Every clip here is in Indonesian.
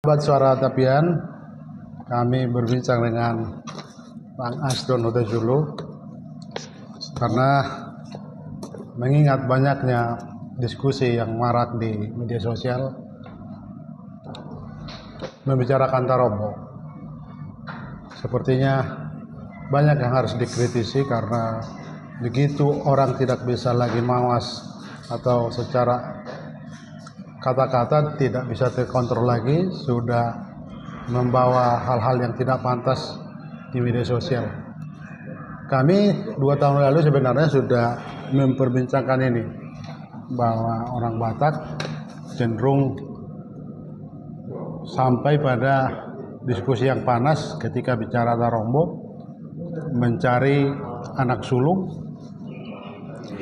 Sahabat Suara Tapian, kami berbincang dengan Bang Asdon Hudajulu karena mengingat banyaknya diskusi yang marak di media sosial membicarakan Tarombo. Sepertinya banyak yang harus dikritisi karena begitu orang tidak bisa lagi mawas atau secara kata-kata tidak bisa terkontrol lagi, sudah membawa hal-hal yang tidak pantas di media sosial. Kami 2 tahun lalu sebenarnya sudah memperbincangkan ini, bahwa orang Batak cenderung sampai pada diskusi yang panas ketika bicara Tarombo, mencari anak sulung,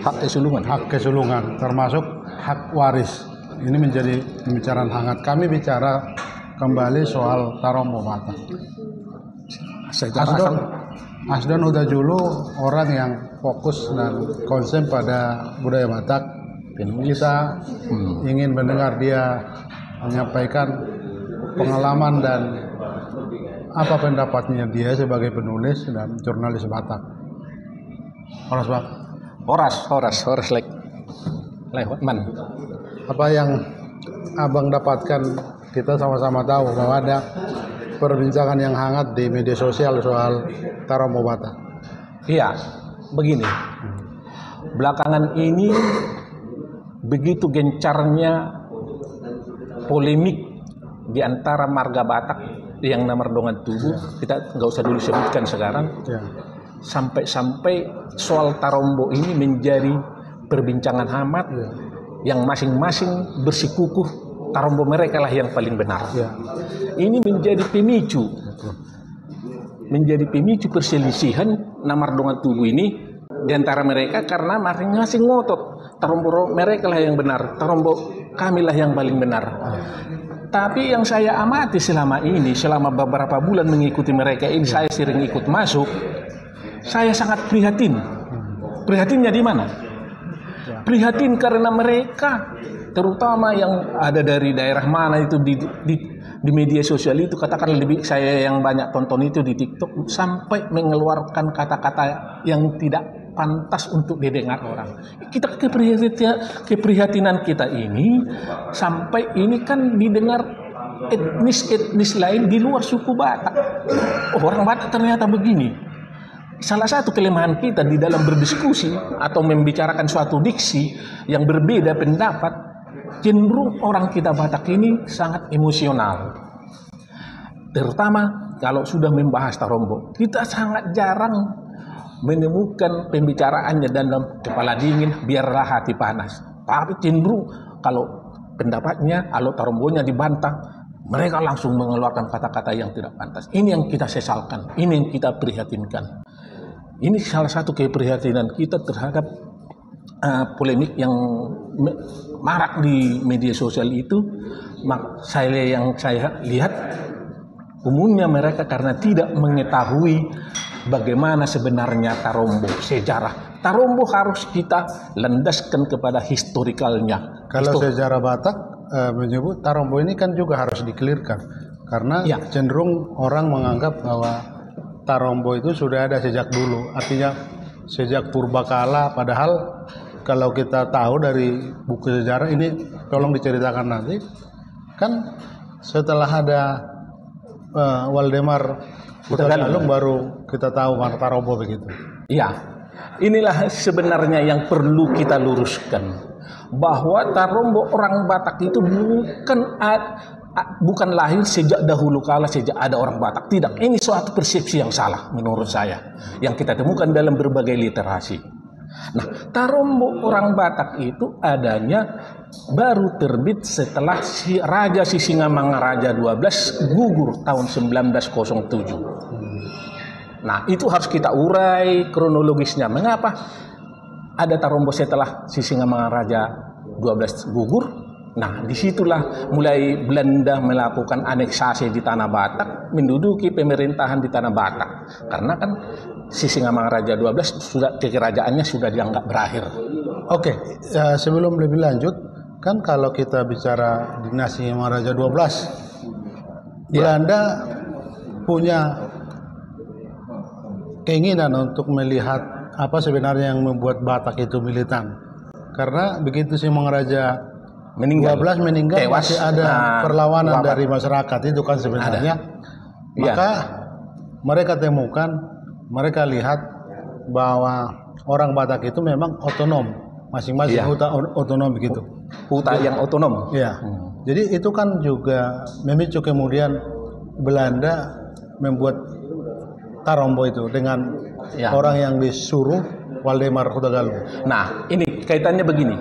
hak kesulungan termasuk hak waris. Ini menjadi pembicaraan hangat. Kami bicara kembali soal Tarombo Batak. Asdon Hudajulu orang yang fokus dan konsen pada budaya Batak. Kita ingin mendengar dia menyampaikan pengalaman dan apa pendapatnya dia sebagai penulis dan jurnalis Batak. Horas Bang. Horas lewat man. Apa yang Abang dapatkan? Kita sama-sama tahu bahwa ada perbincangan yang hangat di media sosial soal Tarombo Batak. Iya, begini. Belakangan ini begitu gencarnya polemik di antara marga Batak yang nomor dongan tubuh, kita nggak usah dulu sebutkan sekarang. Ya. Sampai soal Tarombo ini menjadi perbincangan hangat. Ya. Yang masing-masing bersikukuh Tarombo mereka lah yang paling benar. Ya. Ini menjadi pemicu perselisihan nomor dongan tubuh ini di antara mereka karena masing-masing ngotot Tarombo mereka lah yang benar, Tarombo kami lah yang paling benar. Tapi yang saya amati selama beberapa bulan mengikuti mereka ini, saya sering ikut masuk, saya sangat prihatin. Prihatinnya di mana? Prihatin karena mereka, terutama yang ada dari daerah mana itu di media sosial itu, katakan lebih saya yang banyak tonton itu di TikTok, sampai mengeluarkan kata-kata yang tidak pantas untuk didengar orang. Kita keprihatinan kita ini sampai ini kan didengar etnis lain di luar suku Batak. Oh, orang Batak ternyata begini. Salah satu kelemahan kita di dalam berdiskusi atau membicarakan suatu diksi yang berbeda pendapat, cenderung orang kita Batak ini sangat emosional. Terutama kalau sudah membahas Tarombo, kita sangat jarang menemukan pembicaraannya dalam kepala dingin, biarlah hati panas. Tapi cenderung kalau pendapatnya, kalau Tarombonya dibantah, mereka langsung mengeluarkan kata-kata yang tidak pantas. Ini yang kita sesalkan, ini yang kita prihatinkan. Ini salah satu keprihatinan kita terhadap polemik yang marak di media sosial itu. Yang saya lihat umumnya mereka karena tidak mengetahui bagaimana sebenarnya Tarombo, sejarah. Tarombo harus kita landaskan kepada historikalnya. Kalau sejarah Batak menyebut Tarombo ini kan juga harus dikelirkan. Karena cenderung orang menganggap bahwa Tarombo itu sudah ada sejak dulu, artinya sejak purbakala. Padahal kalau kita tahu dari buku sejarah ini, tolong diceritakan nanti, kan setelah ada Waldemar Hutagalung baru kita tahu mana Tarombo begitu. Iya, inilah sebenarnya yang perlu kita luruskan, bahwa Tarombo orang Batak itu bukan lahir sejak dahulu kala, sejak ada orang Batak. Tidak, ini suatu persepsi yang salah menurut saya, yang kita temukan dalam berbagai literasi. Nah, Tarombo orang Batak itu adanya baru terbit setelah Raja Sisingamangaraja 12 gugur tahun 1907. Nah, itu harus kita urai kronologisnya. Mengapa ada Tarombo setelah Sisingamangaraja 12 gugur? Nah, disitulah mulai Belanda melakukan aneksasi di tanah Batak, menduduki pemerintahan di tanah Batak. Karena kan Sisingamangaraja 12 sudah kekerajaannya sudah dianggap berakhir. Oke, sebelum lebih lanjut, kan kalau kita bicara dinasti Mangaraja 12, Belanda punya keinginan untuk melihat apa sebenarnya yang membuat Batak itu militan. Karena begitu Simangaraja meninggal 12 meninggal, tewas, masih ada perlawanan dari masyarakat itu kan sebenarnya. Maka mereka temukan, mereka lihat bahwa orang Batak itu memang otonom, masing-masing huta otonom begitu. Huta yang otonom. Iya. Jadi itu kan juga memicu kemudian Belanda membuat Tarombo itu dengan orang yang disuruh Waldemar Huta Galung. Nah, ini kaitannya begini.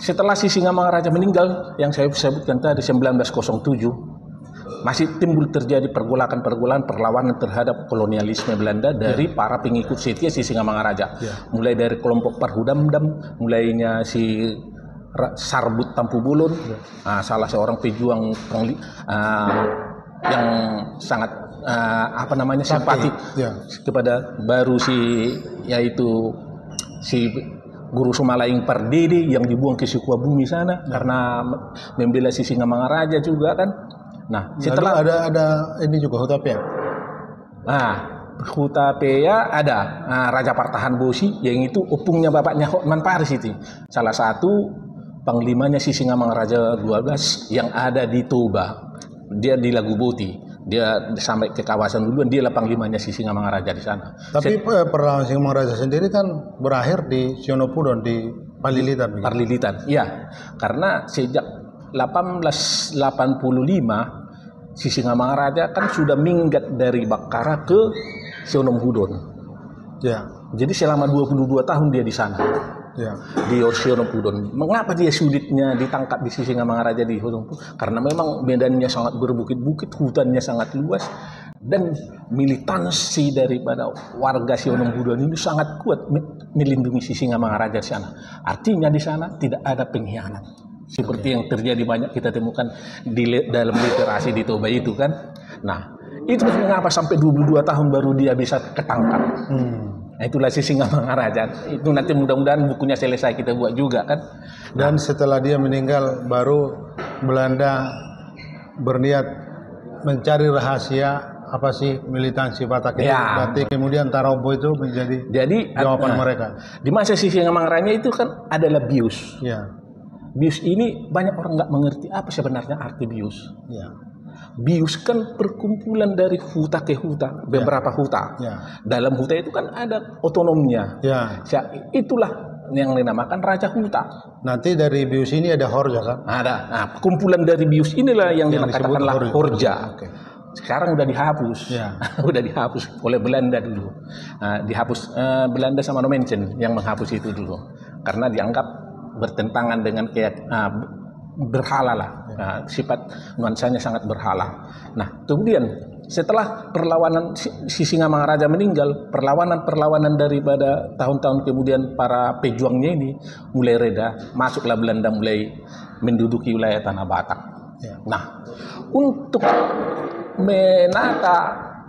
Setelah si Singamangaraja meninggal, yang saya sebutkan tadi 1907, masih timbul terjadi pergolakan-pergolakan perlawanan terhadap kolonialisme Belanda dari para pengikut setia si Singamangaraja. Mulai dari kelompok Parhudamdam, mulainya si Sarbut Tampu Bolon, salah seorang pejuang yang sangat simpatik kepada baru yaitu si Guru Sumalaing Pardede yang dibuang ke Sukabumi sana karena membela si Singamangaraja juga kan. Nah, setelah ada ini juga Hutapea. Nah, Hutapea ada Raja Partahan Bosi yang itu opungnya bapaknya Hotman Paris itu. Salah satu panglimanya si Singamangaraja 12 yang ada di Toba. Dia di Laguboti. Dia sampai ke kawasan duluan, dia lah panglimanya si Singamangaraja di sana. Tapi perlawanan Singamangaraja sendiri kan berakhir di Sionopudon, di Parlilitan. Parlilitan, iya. Karena sejak 1885 si Singamangaraja kan sudah minggat dari Bakara ke Sionomhudon. Ya. Jadi selama 22 tahun dia di sana. Ya. Di Sionopudon. Mengapa dia sulitnya ditangkap di Singamangaraja di Sionopudon? Karena memang medannya sangat berbukit-bukit, hutannya sangat luas, dan militansi daripada warga Sionopudon ini sangat kuat melindungi si Singamangaraja di sana. Artinya di sana tidak ada pengkhianat. Seperti yang terjadi banyak kita temukan dalam literasi di Toba itu kan. Nah, itu mengapa sampai 22 tahun baru dia bisa ketangkap. Nah, itulah si Singamangaraja. Itu nanti mudah-mudahan bukunya selesai kita buat juga kan. Dan setelah dia meninggal baru Belanda berniat mencari rahasia apa sih militansi Batak itu. Berarti kemudian Tarombo itu menjadi jawaban mereka. Di masa si Singamangaraja itu kan adalah bius. Ya. Bius ini banyak orang nggak mengerti apa sebenarnya arti bius. Ya. Bius kan perkumpulan dari huta ke huta, beberapa huta. Dalam huta itu kan ada otonomnya. Itulah yang dinamakan Raja Huta. Nanti dari bius ini ada Horja kan? Ada. Nah, kumpulan dari bius inilah yang dikatakanlah Horja. Sekarang udah dihapus. Udah dihapus oleh Belanda dulu. Dihapus Belanda sama Nomensen yang menghapus itu dulu. Karena dianggap bertentangan dengan berhala lah, sifat nuansanya sangat berhala. Nah, kemudian setelah perlawanan si Singamangaraja meninggal, perlawanan daripada tahun-tahun kemudian para pejuangnya ini mulai reda, masuklah Belanda mulai menduduki wilayah tanah Batak. Nah, untuk menata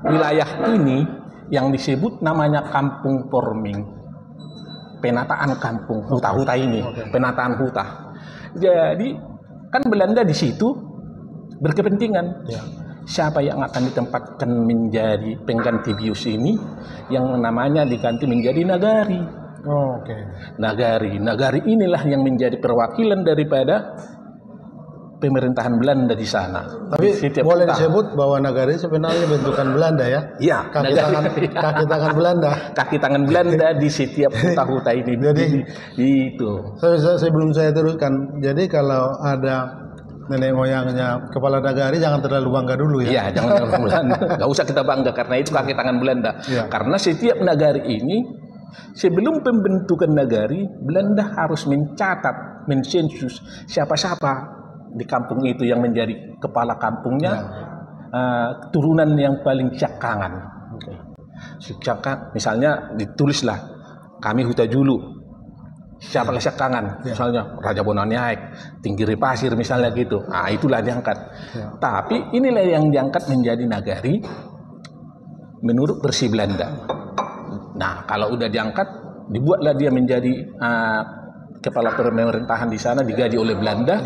wilayah ini yang disebut namanya Kampung Forming, penataan kampung huta-huta ini, penataan huta. Jadi kan Belanda di situ berkepentingan siapa yang akan ditempatkan menjadi pengganti bius ini, yang namanya diganti menjadi Nagari. Nagari inilah yang menjadi perwakilan daripada pemerintahan Belanda di sana. Tapi boleh disebut bahwa Nagari sebenarnya bentukan Belanda ya? Iya. Kaki tangan Belanda. Kaki tangan Belanda di setiap huta-huta ini. Jadi itu. Sebelum saya teruskan, jadi kalau ada nenek moyangnya kepala Nagari jangan terlalu bangga dulu ya? Iya, jangan terlalu bangga. Gak usah kita bangga karena itu kaki tangan Belanda. Karena setiap Nagari ini sebelum pembentukan Nagari, Belanda harus mencatat, mensensus siapa-siapa di kampung itu yang menjadi kepala kampungnya, turunan yang paling cakkangan. Cakkan, misalnya ditulislah kami Huta Julu, siapalah cakkangan, misalnya Raja Bonaniaek, Tinggiri Pasir misalnya gitu. Nah, itulah diangkat. Tapi inilah yang diangkat menjadi Nagari menurut versi Belanda. Nah, kalau udah diangkat, dibuatlah dia menjadi kepala pemerintahan di sana digaji oleh Belanda.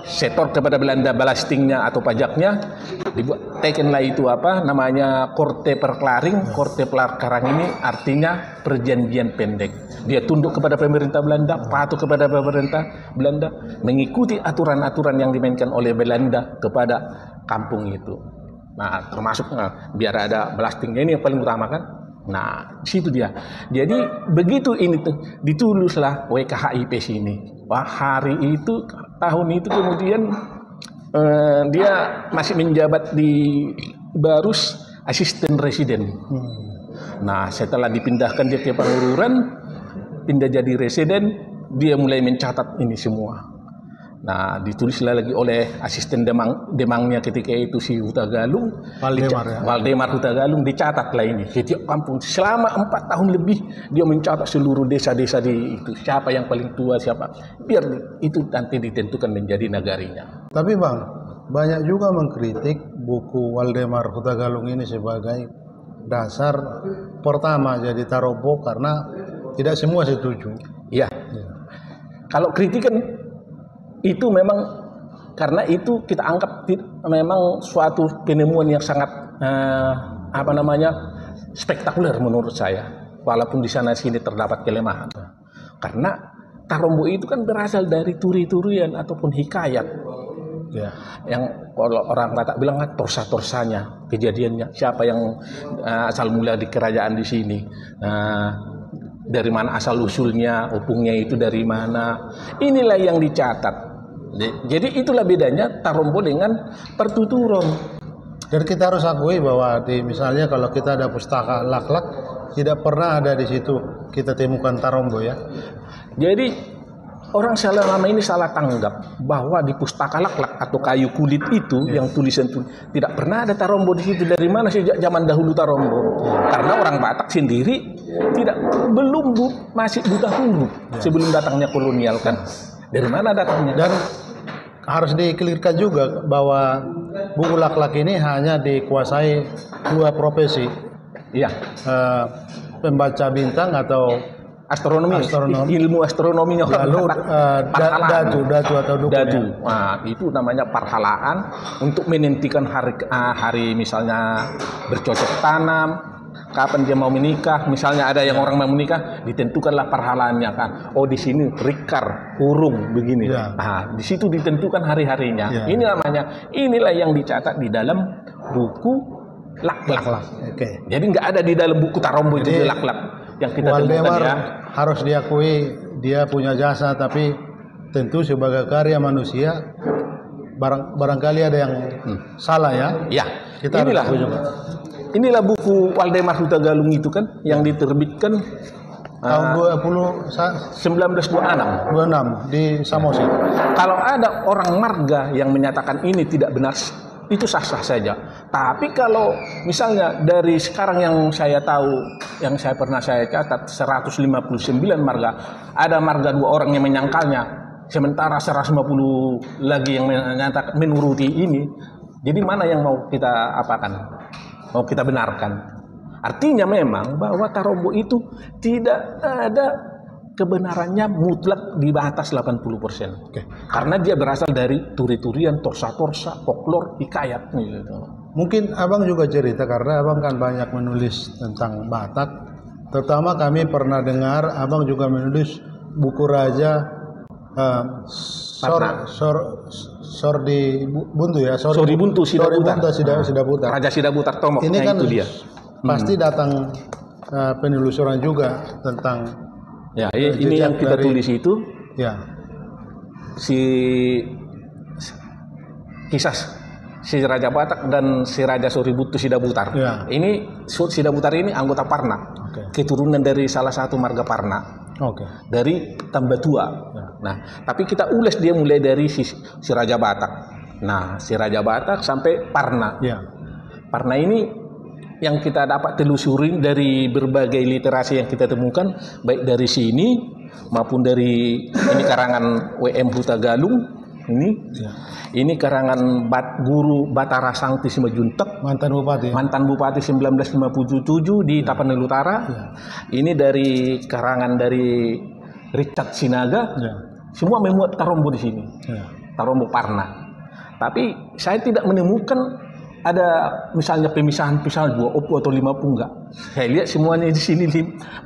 Setor kepada Belanda balastingnya atau pajaknya, dibuat tekenlah itu apa namanya korte perklaring. Korte perklaring ini artinya perjanjian pendek. Dia tunduk kepada pemerintah Belanda, patuh kepada pemerintah Belanda, mengikuti aturan-aturan yang dimainkan oleh Belanda kepada kampung itu. Nah, termasuk biar ada belastingnya, ini yang paling utama kan. Nah, situ dia. Jadi begitu ini ditulislah WKHIP sini. Wah, hari itu tahun itu kemudian dia masih menjabat di Barus asisten residen. Nah, setelah dipindahkan dia ke Pangururan, pindah jadi residen, dia mulai mencatat ini semua. Nah, ditulislah lagi oleh asisten Demangnya ketika itu si Huta Galung, Waldemar Huta Galung, dicatatlah ini setiap kampung selama 4 tahun lebih dia mencatat seluruh desa-desa di itu, siapa yang paling tua, siapa, biar itu nanti ditentukan menjadi nagarinya. Tapi Bang, banyak juga mengkritik buku Waldemar Huta Galung ini sebagai dasar pertama jadi Tarombo karena tidak semua setuju. Iya. Kalau kritikan itu memang karena itu kita anggap memang suatu penemuan yang sangat spektakuler menurut saya, walaupun di sana sini terdapat kelemahan. Karena Tarombo itu kan berasal dari turi-turian ataupun hikayat. Yang kalau orang Batak bilang torsa-torsanya, kejadiannya, siapa yang asal mula di kerajaan di sini. Dari mana asal usulnya, opungnya itu dari mana. Inilah yang dicatat. Jadi itulah bedanya Tarombo dengan pertuturan. Dan kita harus akui bahwa misalnya kalau kita ada pustaka Laklak, tidak pernah ada di situ kita temukan Tarombo ya. Jadi orang selama ini salah tanggap bahwa di pustaka Laklak atau kayu kulit itu yang tulisan itu tidak pernah ada Tarombo di situ. Dari mana sejak zaman dahulu Tarombo? Karena orang Batak sendiri masih buta huruf sebelum datangnya kolonial kan. Dari mana datangnya? Dan harus dikelirkan juga bahwa buku Laklak ini hanya dikuasai 2 profesi. Iya. Pembaca bintang atau astronomi. Ilmu astronominya lalu datu atau dukun. Datu. Nah, itu namanya parhalaan untuk menentukan hari misalnya bercocok tanam, kapan dia mau menikah. Misalnya ada yang orang mau menikah, ditentukanlah parhalaannya kan. Oh, di sini rikar, urung begini. Nah, di situ ditentukan hari-harinya. Inilah yang dicatat di dalam buku Laklak. Jadi nggak ada di dalam buku Tarombo itu Laklak yang kita temukan ya. Harus diakui dia punya jasa, tapi tentu sebagai karya manusia barangkali ada yang salah ya. Ya, kita harus akui juga. Inilah buku Waldemar Huta Galung itu kan yang diterbitkan tahun 1926 di Samosir. Kalau ada orang marga yang menyatakan ini tidak benar, itu sah-sah saja. Tapi kalau misalnya dari sekarang yang saya tahu, yang pernah saya catat 159 marga, ada marga 2 orang yang menyangkalnya, sementara 150 lagi yang menyatakan menuruti ini. Jadi mana yang mau kita apakan? Mau kita benarkan? Artinya memang bahwa Tarombo itu tidak ada kebenarannya mutlak di atas 80%. Karena dia berasal dari turi-turian, torsa-torsa, folklor, hikayat gitu. Mungkin Abang juga cerita karena Abang kan banyak menulis tentang Batak. Terutama kami pernah dengar Abang juga menulis buku Raja Sordi Buntu ya. Sordi Buntu Sidabutar. Raja Sidabutar Tomok. Ini kan itu dia. Pasti datang penelusuran juga tentang ya, ini yang kita tulis itu. Ya. Kisah si Raja Batak dan si Raja Soribuntu Sidabutar. Ya. Ini Sidabutar ini anggota Parna. Keturunan dari salah satu marga Parna. Dari Tambatua. Ya. Nah, tapi kita ulas dia mulai dari si Raja Batak. Nah, si Raja Batak sampai Parna. Ya. Parna ini yang kita dapat telusuri dari berbagai literasi yang kita temukan, baik dari sini maupun dari ini karangan WM Huta Galung ini karangan Guru Batara Sangti Simajuntek, mantan bupati 1957 di Tapanuli Utara. Ini dari karangan dari Richard Sinaga, Ya. semua memuat Tarombo di sini. Ya. Tarombo Parna. Tapi saya tidak menemukan ada misalnya pemisahan 20 atau 50 enggak. Saya lihat semuanya di sini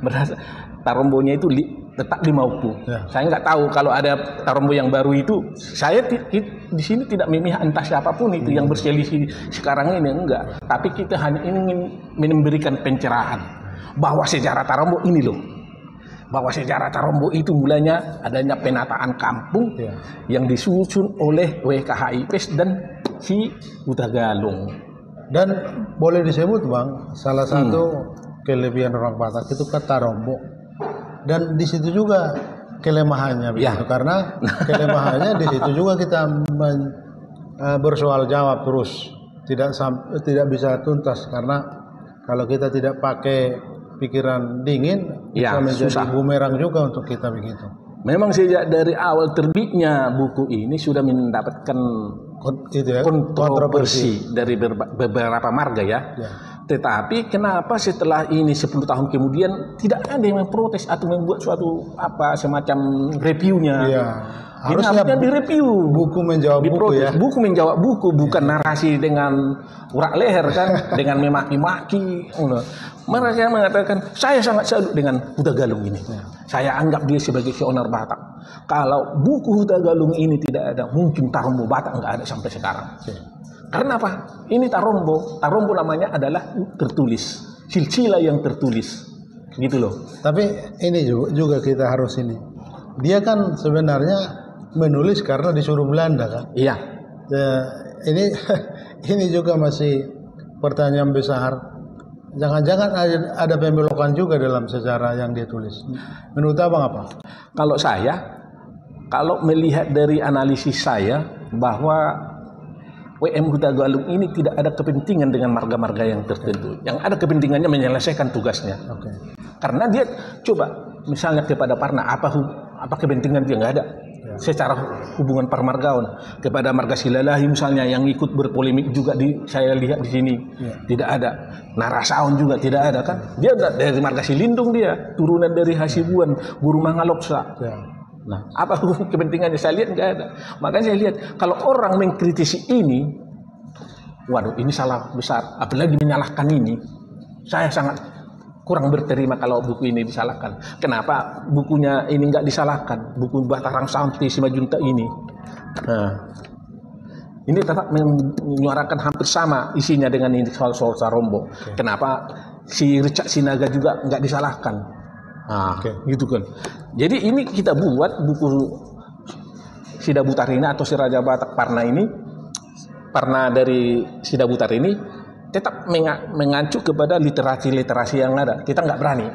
berasa Tarombonya itu tetap 50. Ya. Saya nggak tahu kalau ada Tarombo yang baru itu. Saya di sini tidak memihak entah siapapun itu yang berselisih sekarang ini, enggak. Tapi kita hanya ingin memberikan pencerahan bahwa sejarah Tarombo ini loh. Bahwa sejarah Tarombo itu mulanya adanya penataan kampung Ya. yang disusun oleh WKHIPes dan si Huta Galung. Dan boleh disebut Bang, salah satu kelebihan orang Batak itu kan Tarombo. Dan di situ juga kelemahannya begitu. Karena kelemahannya di situ juga kita bersoal jawab terus, tidak bisa tuntas karena kalau kita tidak pakai pikiran dingin bisa menjadi bumerang juga untuk kita begitu. Memang sejak dari awal terbitnya buku ini sudah mendapatkan kontroversi dari beberapa marga ya. Tetapi kenapa setelah ini 10 tahun kemudian tidak ada yang memprotes atau membuat suatu semacam reviewnya? Iya. Harusnya direview. Buku menjawab buku ya. Buku menjawab buku, bukan narasi dengan urak leher kan, dengan memaki-maki. Mereka mengatakan saya sangat salut dengan Huta Galung ini. Saya anggap dia sebagai pioner Batak. Kalau buku Huta Galung ini tidak ada, mungkin Tarombo Batak nggak ada sampai sekarang. Karena apa? Ini Tarombo. Tarombo namanya adalah tertulis, silsilah yang tertulis, gitu loh. Tapi ini juga kita harus ini. Dia kan sebenarnya menulis karena disuruh Belanda kan? Iya. Ini juga masih pertanyaan besar. Jangan-jangan ada pembelokan juga dalam sejarah yang dia tulis. Menurut Abang apa? Kalau melihat dari analisis saya bahwa WM Huta Galung ini tidak ada kepentingan dengan marga-marga yang tertentu. Yang ada kepentingannya menyelesaikan tugasnya. Karena dia coba misalnya kepada Parna apa kepentingan dia nggak ada. Secara hubungan permargaon kepada marga Silalahi misalnya yang ikut berpolemik juga saya lihat di sini tidak ada. Narasaon juga tidak ada kan. Dia dari marga Silindung, dia turunan dari Hasibuan, Guru Mangaloksa. Nah, apa kepentingannya saya lihat nggak ada. Makanya saya lihat kalau orang mengkritisi ini, waduh ini salah besar. Apalagi menyalahkan ini, saya sangat kurang berterima kalau buku ini disalahkan. Kenapa bukunya ini nggak disalahkan? Buku Batarang Santi Simajunta ini. Nah, ini tetap menyuarakan hampir sama isinya dengan ini soal Tarombo. Kenapa si Richard Sinaga juga nggak disalahkan? Nah, gitu kan. Jadi ini kita buat buku Sida Butarina atau si Raja Batak Parna ini, Parna dari Sida Butar ini tetap mengacu kepada literasi-literasi yang ada. Kita nggak berani.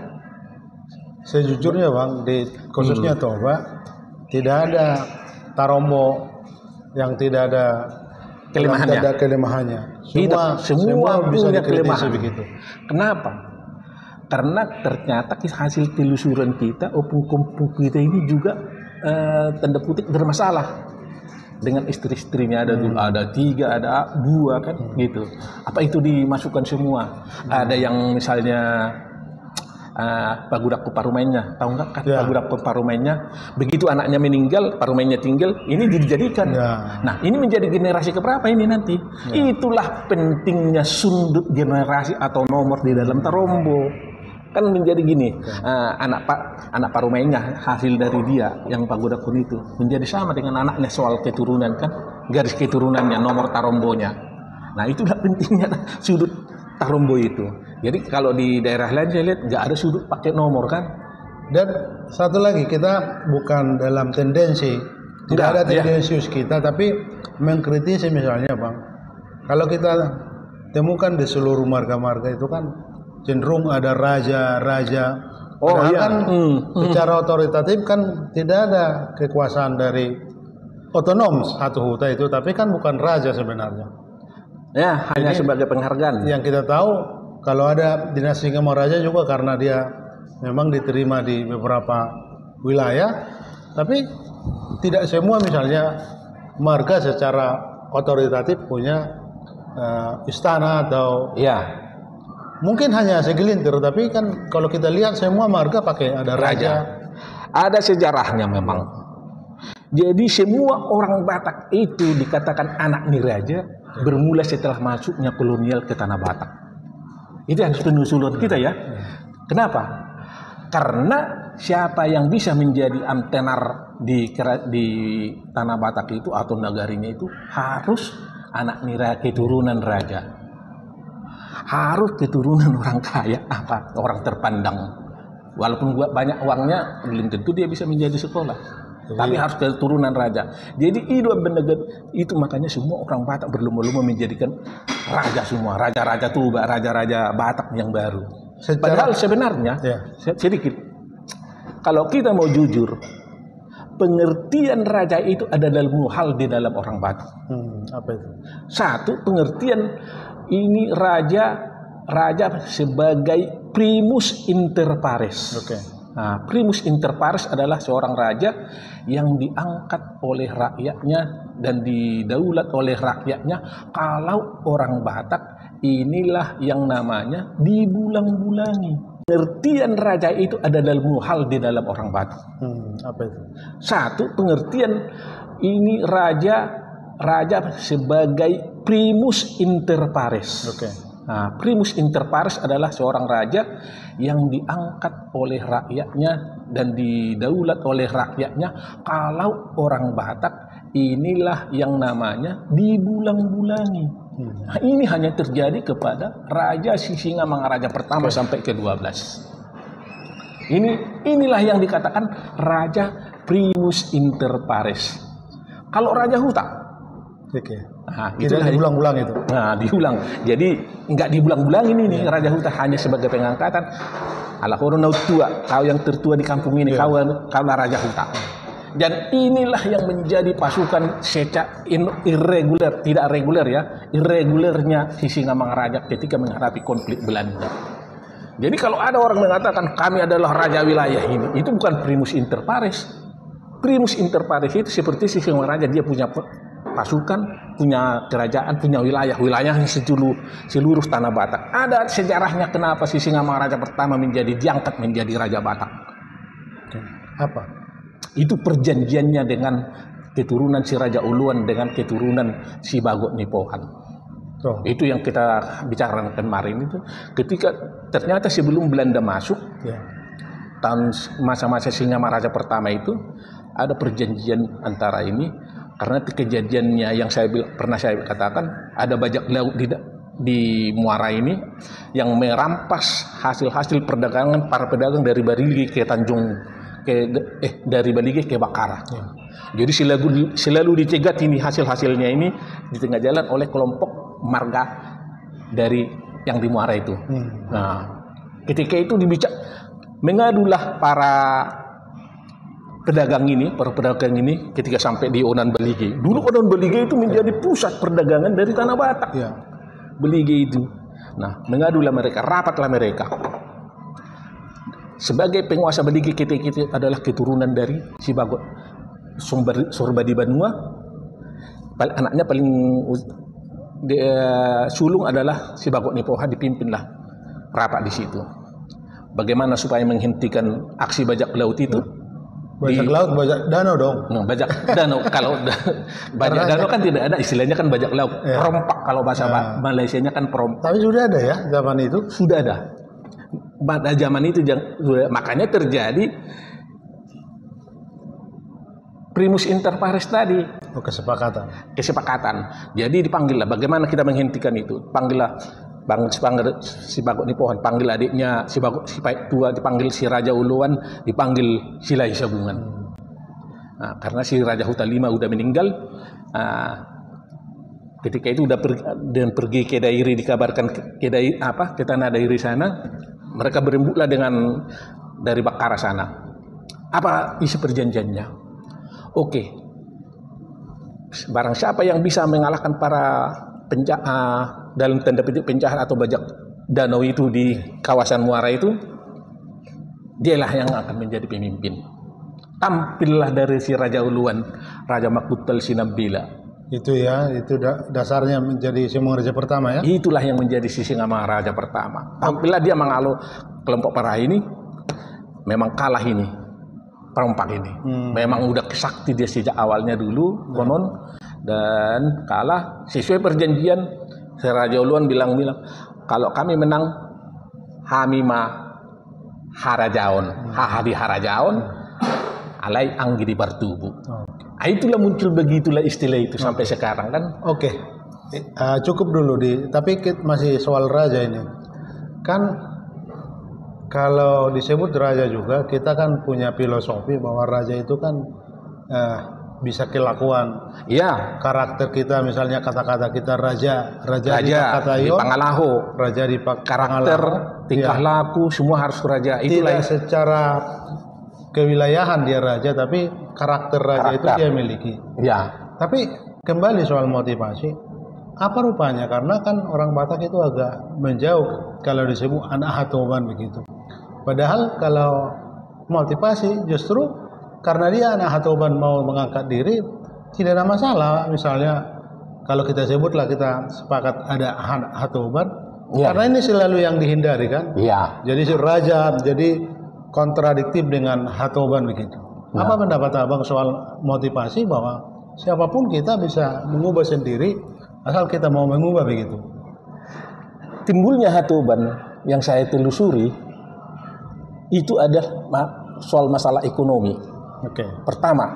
Sejujurnya Bang, khususnya Toba, tidak ada Tarombo yang tidak ada kelemahannya. Semua bisa punya dikritisi kelemahan. begitu. Kenapa? Karena ternyata hasil telusuran kita, opung kita ini juga tanda kutip bermasalah. Dengan istri-istrinya ada 3, ada 2 kan gitu. Apa itu dimasukkan semua? Ada yang misalnya Pagudak Parumainya, tahu nggak kan? Pagudak Parumainya begitu anaknya meninggal, Parumainya tinggal, ini dijadikan. Nah, ini menjadi generasi keberapa ini nanti? Itulah pentingnya sundut generasi atau nomor di dalam Tarombo. Kan menjadi gini, anak Parumainya hasil dari dia yang Pagoda Kun itu menjadi sama dengan anaknya soal keturunan kan, garis keturunannya, nomor Tarombonya. Nah itulah pentingnya sudut Tarombo itu. Jadi kalau di daerah lain saya lihat nggak ada sudut pakai nomor kan. Dan satu lagi, kita bukan dalam tendensi, tidak ada tendensius kita, tapi mengkritisi misalnya Bang. Kalau kita temukan di seluruh marga-marga itu kan cenderung ada raja-raja. Kan secara otoritatif kan tidak ada kekuasaan dari otonom satu huta itu, tapi kan bukan raja sebenarnya. Ya, hanya sebagai penghargaan. Yang kita tahu kalau ada dinasti Kamaraja juga karena dia memang diterima di beberapa wilayah, tapi tidak semua misalnya marga secara otoritatif punya istana atau mungkin hanya segelintir, tapi kan kalau kita lihat semua marga pakai ada raja. Ada sejarahnya memang. Jadi semua orang Batak itu dikatakan anak Niraja bermula setelah masuknya kolonial ke tanah Batak. Itu yang penelusuran kita ya. Kenapa? Karena siapa yang bisa menjadi amtenar di tanah Batak itu atau nagarinya itu harus anak niraja, keturunan raja, harus keturunan orang kaya, orang terpandang. Walaupun banyak uangnya, belum tentu dia bisa menjadi sekolah. Tapi harus keturunan raja. Jadi itu makanya semua orang Batak berlomba-lomba menjadikan raja semua, raja-raja Tuba, raja-raja Batak yang baru. Padahal sebenarnya sedikit, kalau kita mau jujur, pengertian raja itu ada dalam hal di dalam orang Batak. Apa itu? Satu, pengertian ini raja sebagai primus inter pares. Nah, primus inter pares adalah seorang raja yang diangkat oleh rakyatnya dan didaulat oleh rakyatnya. Kalau orang Batak, inilah yang namanya dibulang-bulangi. Pengertian raja itu ada dalam hal di dalam orang Batak. Apa itu? Satu, pengertian ini raja sebagai primus inter pares. Nah, primus inter pares adalah seorang raja yang diangkat oleh rakyatnya dan didaulat oleh rakyatnya. Kalau orang Batak, inilah yang namanya dibulang-bulangi. Nah, ini hanya terjadi kepada Raja Sisingamangaraja pertama sampai ke-12. Inilah yang dikatakan Raja Primus Inter Pares. Kalau Raja Huta, nah, tidak diulang-ulang itu. Nah, diulang. Jadi nggak diulang-ulang ini Raja Huta hanya sebagai pengangkatan. Ala koronau tua, kau yang tertua di kampung ini, kau Raja Huta. Dan inilah yang menjadi pasukan secara irreguler, tidak reguler ya, irregulernya Sisingamangaraja ketika menghadapi konflik Belanda. Jadi kalau ada orang mengatakan kami adalah raja wilayah ini, itu bukan primus inter pares. Primus inter pares itu seperti Sisingamangaraja, dia punya pasukan, punya kerajaan, punya wilayahnya seluruh tanah Batak. Ada sejarahnya kenapa Sisingamangaraja pertama diangkat menjadi Raja Batak. Apa? Itu perjanjiannya dengan keturunan si Raja Uluan dengan keturunan si Bagot Nipohan. Itu yang kita bicarakan kemarin itu. Ketika ternyata sebelum Belanda masuk, tahun masa-masa Singamangaraja pertama itu ada perjanjian antara ini. Karena kejadiannya yang pernah saya katakan, ada bajak laut di muara ini yang merampas hasil-hasil perdagangan para pedagang dari Balige ke dari Balige ke Bakara. Jadi selalu dicegat ini hasil-hasilnya ini di tengah jalan oleh kelompok marga dari yang di muara itu. Nah, ketika itu mengadulah para pedagang ini ketika sampai di Onan Balige. Dulu Onan Balige itu menjadi pusat perdagangan dari tanah Batak. Balige itu. Nah, mengadulah mereka, rapatlah mereka. Sebagai penguasa Balige kita adalah keturunan dari si Bagot Sorbadi Banua. Anaknya paling sulung adalah si Bagot Nipoha, dipimpinlah rapat di situ. Bagaimana supaya menghentikan aksi bajak laut itu? Bajak laut, bajak danau dong. Bajak danau. Kalau bajak danau kan tidak ada, istilahnya kan bajak laut. Perompak kalau bahasa Malaysianya kan perompak. Tapi sudah ada ya zaman itu? Sudah ada. Pada zaman itu makanya terjadi primus inter pares tadi. Kesepakatan. Jadi dipanggillah. Bagaimana kita menghentikan itu? Panggillah si Bagot Nipohan, panggil adiknya si Bagot si Paik Tua, dipanggil si Raja Uluan, dipanggil si Lai Sabungan. Nah, karena si Raja Huta V udah meninggal. Ketika itu udah pergi ke Dairi, dikabarkan ke tanah Dairi sana. Mereka berembuklah dari Bakara sana. Apa isi perjanjiannya? Oke. Barang siapa yang bisa mengalahkan para dalam tanda petik penjahat atau bajak danau itu di kawasan muara itu, dialah yang akan menjadi pemimpin. Tampillah dari si Raja Uluan, Raja Makutal Sinabila. Itu dasarnya menjadi Sisingamangaraja pertama ya. Itulah yang menjadi Sisingamangaraja pertama. Tampillah dia mengalu kelompok para ini, memang kalah ini. perompak ini. Memang udah sakti dia sejak awalnya dulu, konon, dan kalah sesuai perjanjian. Raja Uluan bilang kalau kami menang, kami harajaon, hahadi harajaon, alai anggi di Bartubu. Itulah muncul begitulah istilah itu sampai sekarang kan. Oke. Cukup dulu tapi masih soal raja ini. Kan kalau disebut raja juga, kita kan punya filosofi bahwa raja itu kan bisa kelakuan. Iya. Karakter kita, misalnya kata-kata kita raja di Pangalaho, raja di karakter, tingkah laku semua harus raja. Itulah tidak secara kewilayahan dia raja, tapi karakter raja itu dia miliki. Ya. Tapi kembali soal motivasi, apa rupanya? Karena kan orang Batak itu agak menjauh kalau disebut anak hatoban begitu. Padahal kalau motivasi justru karena dia anak hatoban mau mengangkat diri, tidak ada masalah. Misalnya kalau kita sebutlah, kita sepakat ada hatoban, karena ini selalu yang dihindari kan. Jadi raja jadi kontradiktif dengan hatoban begitu. Apa pendapat abang soal motivasi bahwa siapapun kita bisa mengubah sendiri asal kita mau mengubah begitu? Timbulnya hatoban yang saya telusuri itu adalah soal masalah ekonomi. Pertama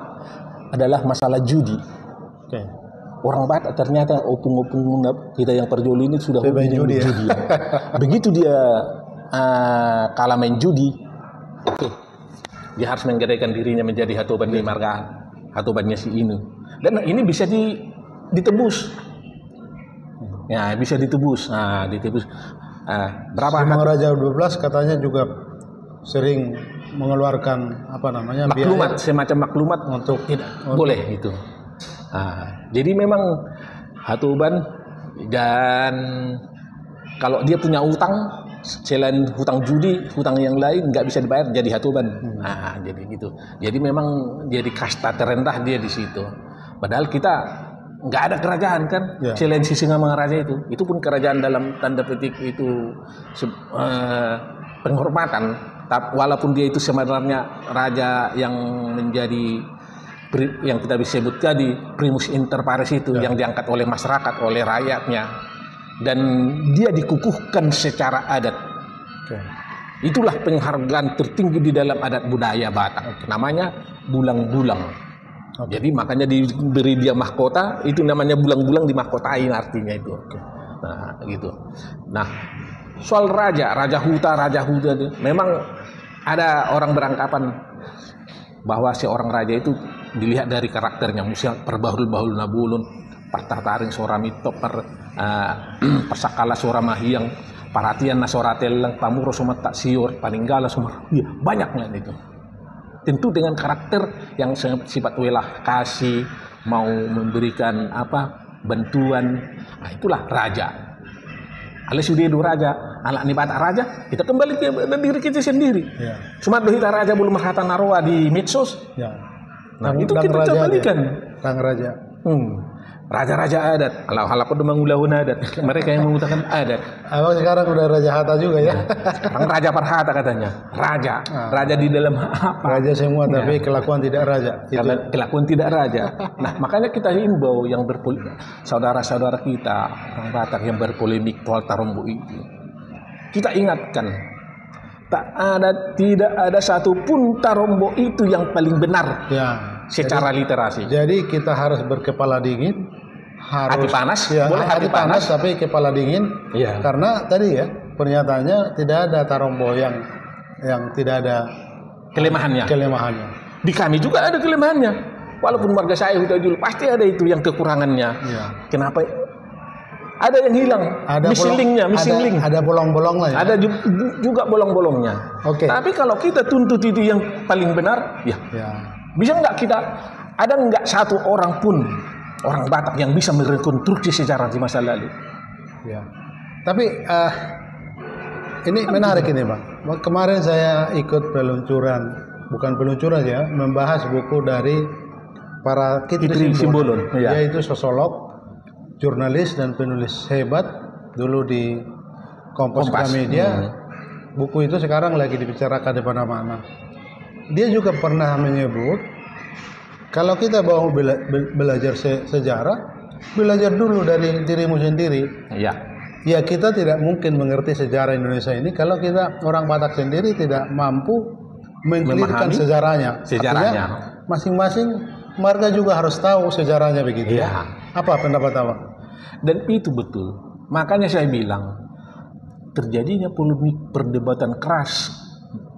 adalah masalah judi. Orang Batak ternyata opung-opung kita yang perjoli ini sudah hobi judi. Begitu dia kalah main judi, dia harus menggadaikan dirinya menjadi hatoban di margaan, hatobannya si ini. Dan ini bisa ditebus. Ya, bisa ditebus. Ditebus. Berapa? Raja 12 katanya juga sering mengeluarkan maklumat, semacam maklumat untuk boleh itu. Jadi memang hatoban, dan kalau dia punya utang selain hutang judi, hutang yang lain nggak bisa dibayar, jadi hatoban. Jadi gitu. Jadi memang jadi kasta terendah dia di situ. Padahal kita nggak ada kerajaan kan, selain si Singamangaraja itu pun kerajaan dalam tanda petik itu penghormatan. Walaupun dia itu sebenarnya raja yang menjadi yang kita bisa sebut tadi primus inter pares itu, yang diangkat oleh masyarakat, oleh rakyatnya, dan dia dikukuhkan secara adat. Itulah penghargaan tertinggi di dalam adat budaya Batak. Namanya bulang-bulang. Jadi makanya diberi dia mahkota, itu namanya bulang-bulang, dimahkotain artinya itu. Gitu. Nah, soal raja huta memang ada orang beranggapan bahwa seorang raja itu dilihat dari karakternya, misalnya perbahul-bahul nabulun, partartaring soramito, persakala soramahiyang, parhatian nasoratelang, pamuro somat tak siur, paninggala somar. Banyaknya itu. Tentu dengan karakter yang sifat welah kasih, mau memberikan bantuan. Itulah raja. Alas sudah raja, anak ni Batak raja, kita kembali ke diri kita sendiri. Cuma dohita raja belum merhata naroa di medsos. Nah, itu kita kembalikan. Sang raja. Raja-raja adat, ala pada mengulahun adat, mereka yang mengutamakan adat. Abang sekarang udah raja hata juga ya? Sekarang raja parhata katanya, raja di dalam apa? Raja semua, tapi kelakuan tidak raja. Karena kelakuan tidak raja. Nah, makanya kita himbau yang saudara-saudara kita orang Batak yang berpolemik soal Tarombo itu, kita ingatkan, tidak ada satupun Tarombo itu yang paling benar secara literasi. Jadi kita harus berkepala dingin. Harus hati panas, boleh hati panas tapi kepala dingin. Karena tadi pernyataannya tidak ada Tarombo yang tidak ada kelemahannya. Di kami juga ada kelemahannya. Walaupun warga saya sudah dulu pasti ada itu yang kekurangannya. Kenapa? Ada yang hilang, missing link. Ada bolong-bolongnya. Ada juga bolong-bolongnya. Tapi kalau kita tuntut itu yang paling benar, bisa nggak kita? Ada nggak satu orang pun orang Batak yang bisa merekonstruksi sejarah di masa lalu? Tapi ini menarik ini Bang. Kemarin saya ikut bukan peluncuran ya, membahas buku dari para Kitri Simbolon, yaitu sosiolog, jurnalis dan penulis hebat dulu di Kompas Media. Buku itu sekarang lagi dibicarakan di mana-mana. dia juga pernah menyebut kalau kita mau belajar sejarah, belajar dulu dari dirimu sendiri. Ya. Ya, kita tidak mungkin mengerti sejarah Indonesia ini kalau kita orang Batak sendiri tidak mampu mengklirkan sejarahnya. Artinya, masing-masing marga juga harus tahu sejarahnya begitu. Ya. Apa pendapat Abang? Dan itu betul. Makanya saya bilang terjadinya polemik perdebatan keras,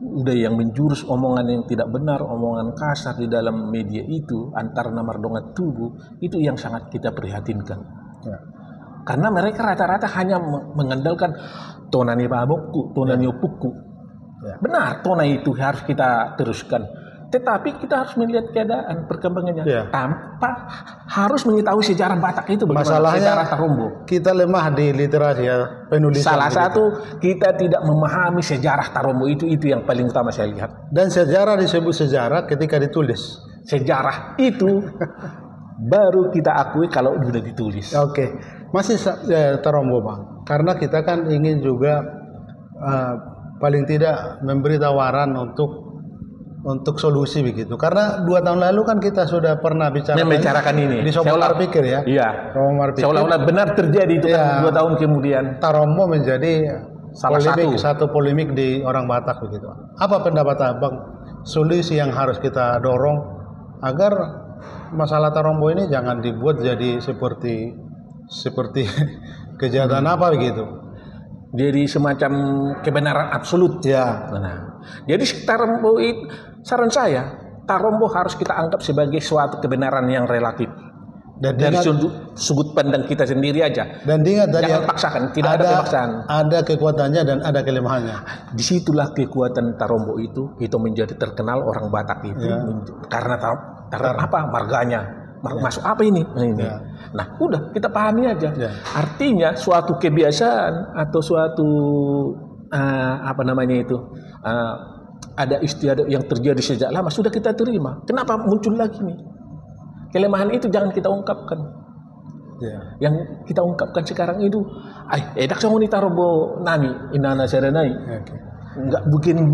udah yang menjurus omongan yang tidak benar, omongan kasar di dalam media itu antara Namardonga Tugu, itu yang sangat kita prihatinkan. Ya. Karena mereka rata-rata hanya mengandalkan tonani babokku, tonani opukku. Ya. Benar, tona itu harus kita teruskan. Tetapi kita harus melihat keadaan perkembangannya. Ya. Tanpa harus mengetahui sejarah Batak itu bagaimana. Masalahnya sejarah Tarombo. Kita lemah di literasi ya, penulisan. Salah satu kita tidak memahami sejarah Tarombo, itu yang paling utama saya lihat. Dan sejarah disebut sejarah ketika ditulis. Sejarah itu baru kita akui kalau sudah ditulis. Oke. Masih Tarombo Bang, karena kita kan ingin juga paling tidak memberi tawaran untuk solusi begitu. Karena 2 tahun lalu kan kita sudah pernah membicarakan ini di Sobat Pikir ya. Iya. Seolah-olah benar terjadi itu kan 2 tahun kemudian. Tarombo menjadi satu polemik di orang Batak begitu. Apa pendapat Abang solusi yang harus kita dorong agar masalah Tarombo ini jangan dibuat jadi seperti kejahatan apa begitu? Jadi semacam kebenaran absolut. Ya. Nah, jadi Tarombo itu, saran saya, Tarombo harus kita anggap sebagai suatu kebenaran yang relatif. Dan dari sudut pandang kita sendiri aja. Dan ingat jangan paksakan, tidak ada pemaksaan. Ada kekuatannya dan ada kelemahannya. Disitulah kekuatan Tarombo itu menjadi terkenal orang Batak itu karena apa? Marganya. Masuk apa ini? Ya. Nah, udah kita pahami aja. Ya. Artinya suatu kebiasaan atau suatu ada istiadat yang terjadi sejak lama sudah kita terima. Kenapa muncul lagi nih? Kelemahan itu jangan kita ungkapkan. Ya. Yang kita ungkapkan sekarang itu, edak songoni Tarombo nami inana serenai. Okay. Enggak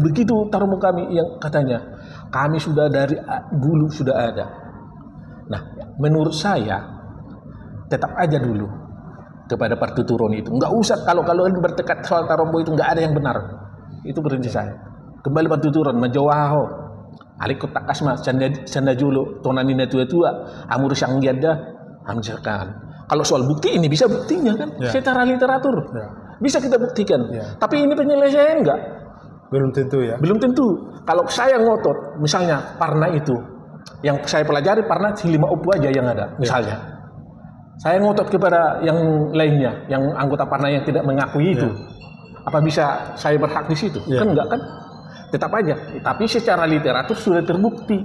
begitu Tarombo kami yang katanya kami sudah dari dulu sudah ada. Nah, menurut saya tetap aja dulu kepada partituron itu. Enggak usah kalau bertekad soal Tarombo itu enggak ada yang benar. Itu prinsip saya. Kembali partituron majawaho. Alikot takasma canda julu tonanina tua-tua amur sang giada misalkan. Kalau soal bukti ini bisa buktinya kan secara literatur. Bisa kita buktikan. Tapi ini penyelesaian enggak? Belum tentu ya. Belum tentu. Kalau saya ngotot misalnya Parna itu yang saya pelajari Parna Hilima Opu aja yang ada misalnya. Saya ngotot kepada yang lainnya, yang anggota Parna yang tidak mengakui itu. Apa bisa saya berhak di situ? Kan enggak kan? Tetap aja. Tapi secara literatur sudah terbukti.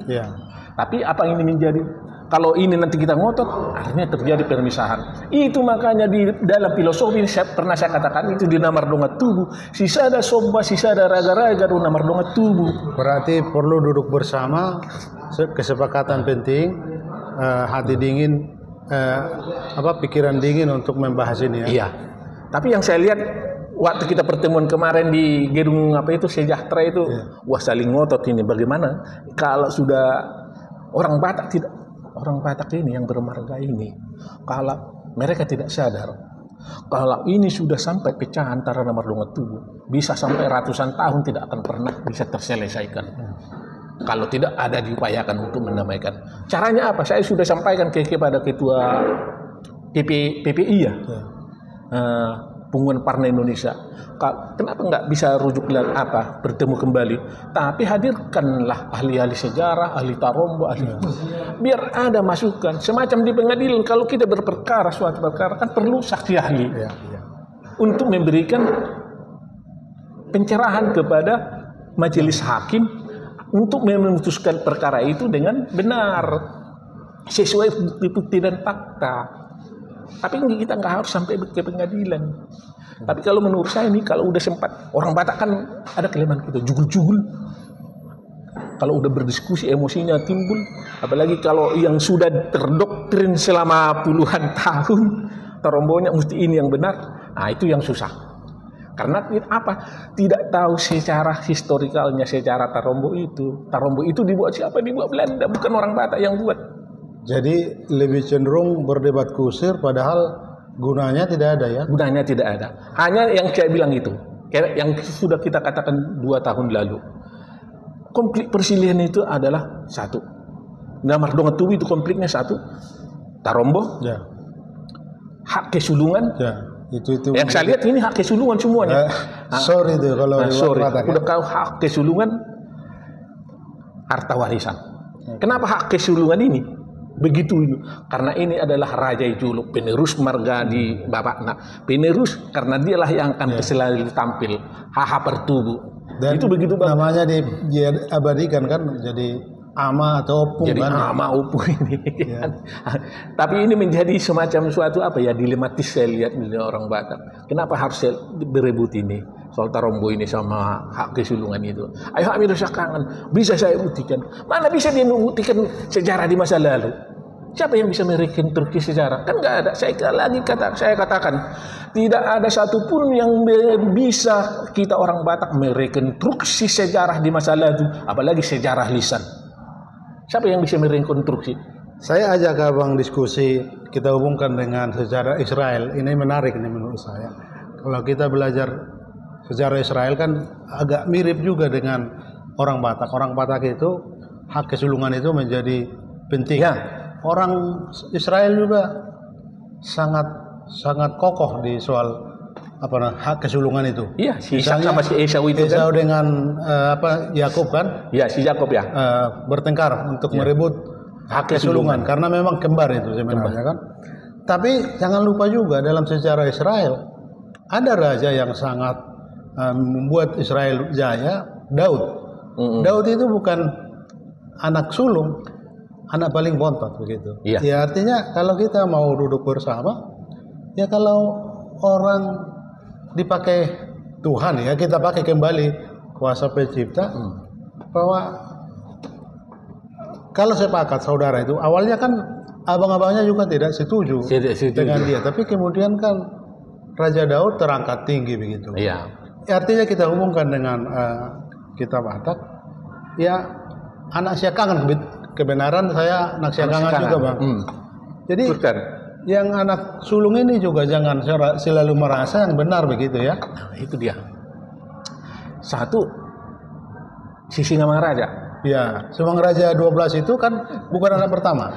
Tapi apa ini menjadi kalau ini nanti kita ngotot, akhirnya terjadi permisahan. Itu makanya di dalam filosofi pernah saya katakan itu di Namardonga Tugu. Sisa ada somba, sisa ada raga-raga di Namardonga Tugu. Berarti perlu duduk bersama, kesepakatan penting, hati dingin, pikiran dingin untuk membahas ini ya. Iya. Tapi yang saya lihat waktu kita pertemuan kemarin di gedung Sejahtera itu, wah saling ngotot ini bagaimana kalau sudah orang Batak ini yang bermarga ini, kalau mereka tidak sadar kalau ini sudah sampai pecah antara Namardonga Tugu, bisa sampai ratusan tahun tidak akan pernah bisa terselesaikan. Kalau tidak ada diupayakan untuk mendamaikan. Caranya apa? Saya sudah sampaikan kepada ketua PPI ya. Pengumuman Parna Indonesia. Kenapa nggak bisa rujuk bertemu kembali? Tapi hadirkanlah ahli-ahli sejarah, ahli Tarombo, biar ada masukan. Semacam di pengadilan kalau kita berperkara suatu perkara kan perlu saksi ahli untuk memberikan pencerahan kepada majelis hakim untuk memutuskan perkara itu dengan benar sesuai bukti-bukti dan fakta. Tapi kita nggak harus sampai ke pengadilan. Tapi kalau menurut saya ini kalau udah sempat orang Batak kan ada kelemahan kita jugul-jugul. Kalau udah berdiskusi emosinya timbul, apalagi kalau yang sudah terdoktrin selama puluhan tahun Tarombonya mesti ini yang benar. Nah itu yang susah. Karena apa? Tidak tahu secara historikalnya, secara Tarombo itu. Tarombo itu dibuat siapa? Dibuat Belanda, bukan orang Batak yang buat. Jadi lebih cenderung berdebat kusir, padahal gunanya tidak ada ya? Gunanya tidak ada. Hanya yang saya bilang itu, yang sudah kita katakan 2 tahun lalu. Konflik persilihan itu adalah satu. Namardongan Tubuh itu konfliknya satu. Tarombo, Ya. hak kesulungan. Ya. Itu Yang saya lihat ini hak kesulungan semuanya. sorry tuh kalau sorry. Batak, Udah kau hak kesulungan harta warisan. Kenapa hak kesulungan ini? Begitu ini. Karena ini adalah raja Juluk, penerus marga di Bapakna. Penerus karena dialah yang akan selalu tampil. Hak pertubuh. Dan itu begitu Bang. namanya diabadikan kan jadi ama atau opung Jadi kan? ama opung ini. Tapi ini menjadi semacam suatu apa ya, dilematis saya lihat dari orang Batak. Kenapa harus berebut ini soal Tarombo ini sama hak kesulungan itu? Ayo Amir Syakangan, bisa saya buktikan. Mana bisa dia membuktikan sejarah di masa lalu? Siapa yang bisa merekonstruksi sejarah? Kan nggak ada. Saya katakan tidak ada satupun yang bisa kita orang Batak merekonstruksi sejarah di masa lalu, apalagi sejarah lisan. Siapa yang bisa merekonstruksi? Saya ajak abang diskusi, kita hubungkan dengan sejarah Israel. Ini menarik nih menurut saya. Kalau kita belajar sejarah Israel kan agak mirip juga dengan orang Batak. Orang Batak itu hak kesulungan itu menjadi penting. Ya. Orang Israel juga sangat kokoh di soal hak kesulungan itu. Iya, si Ishak sama si Esau itu Esau kan. dengan Yakub kan? Ya, si Yakob ya. Bertengkar untuk merebut hak kesulungan karena memang kembar itu sebenarnya kan. Tapi jangan lupa juga dalam sejarah Israel ada raja yang sangat membuat Israel jaya, Daud. Daud itu bukan anak sulung, anak paling bontot begitu. Iya. Ya artinya kalau kita mau duduk bersama, ya kalau orang dipakai Tuhan ya, kita pakai kembali kuasa pencipta, bahwa kalau sepakat saudara itu awalnya kan abang-abangnya juga tidak setuju dengan dia, tapi kemudian kan Raja Daud terangkat tinggi begitu. Iya. Artinya kita hubungkan dengan kita Batak, ya anak Syakangan, kebenaran saya anak Syakangan juga Bang. Jadi Bukan. yang anak sulung ini juga jangan selalu merasa yang benar begitu ya. Nah, itu dia. Satu, Sisingamangaraja. Ya, Sisingamangaraja 12 itu kan bukan anak pertama.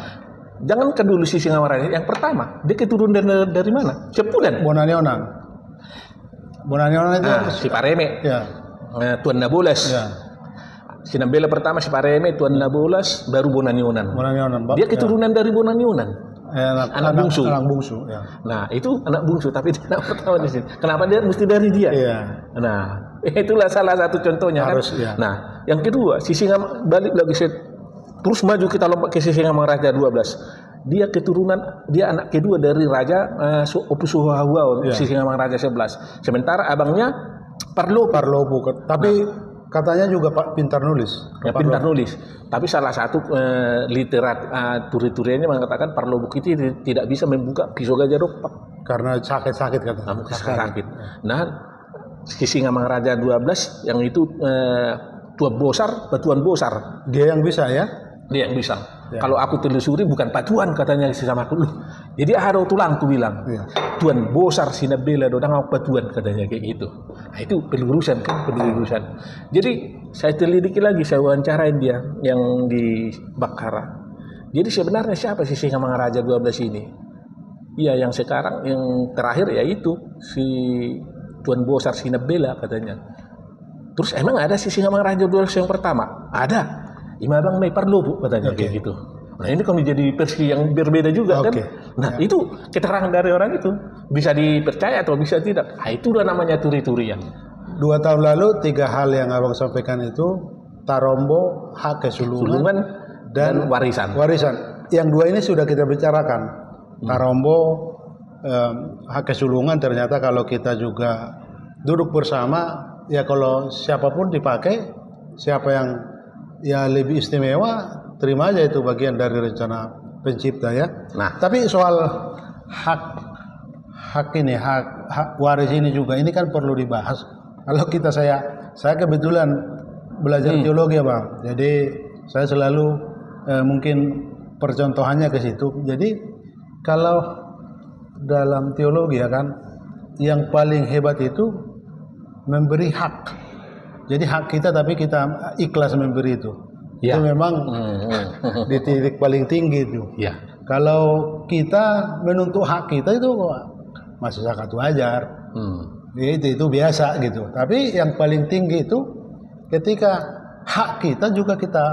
Jangan ke dulu Sisingamangaraja yang pertama. Dia keturunan dari mana? Cepulan. Bonanionan itu Si Pareme. ya. Tuan Nabolas. Ya. Sinambela pertama si Pareme, Tuan Nabolas, baru Bonanionan. Bonanionan. Dia keturunan dari Bonanionan. Anak bungsu. Anak bungsu ya. Nah, itu anak bungsu tapi dia anak pertama di sini. Kenapa dia mesti dari dia? Iya. Nah, itulah salah satu contohnya Harus, kan. ya. Nah, yang kedua, balik lagi terus maju kita lompat ke Sisingamangaraja 12. Dia anak kedua dari Raja Opusuhahuao, Sisingamangaraja 11. Sementara abangnya Parlopu. Tapi katanya juga Pak pintar nulis. Ya, pintar nulis. Tapi salah satu literat turi-turiannya mengatakan Parlopu itu tidak bisa membuka pisau gajah Dokpak karena sakit katanya. Sakit. Nah, Sisingamangaraja 12 yang itu Batuan Bosar. Dia yang bisa ya? Dia yang bisa. Ya. Kalau aku telusuri bukan Patuan katanya sama aku. Jadi ada tulang aku bilang. Ya. Tuan Bosar Sinabela dodang aku Patuan katanya kayak gitu. Nah, itu pelurusan kan, pelurusan. Jadi saya telidiki lagi, saya wawancarain dia yang di Bakara. Jadi sebenarnya siapa sih Sisingamangaraja 12 ini? Iya, yang sekarang yang terakhir yaitu si Tuan Bosar Sinabela katanya. Terus emang ada Sisingamangaraja 12 yang pertama? Ada. Imabang May Parlopu katanya kayak gitu. Nah, ini kan menjadi versi yang berbeda juga kan. Nah, itu keterangan dari orang itu bisa dipercaya atau bisa tidak. Nah, itulah namanya turi-turian. 2 tahun lalu 3 hal yang abang sampaikan itu Tarombo, hak kesulungan dan warisan. Yang 2 ini sudah kita bicarakan. Tarombo, hak kesulungan ternyata kalau kita juga duduk bersama, ya kalau siapapun dipakai, siapa yang ya lebih istimewa, terima aja itu bagian dari rencana pencipta ya. Nah, tapi soal hak ini, hak waris ini juga ini kan perlu dibahas. Kalau saya kebetulan belajar teologi ya Bang, jadi saya selalu mungkin percontohannya ke situ. Jadi kalau dalam teologi ya kan, yang paling hebat itu memberi hak. Jadi hak kita tapi kita ikhlas memberi itu. Ya. Itu memang di titik paling tinggi itu. Ya. Kalau kita menuntut hak kita itu masih sangat wajar. Itu biasa gitu. Tapi yang paling tinggi itu ketika hak kita juga kita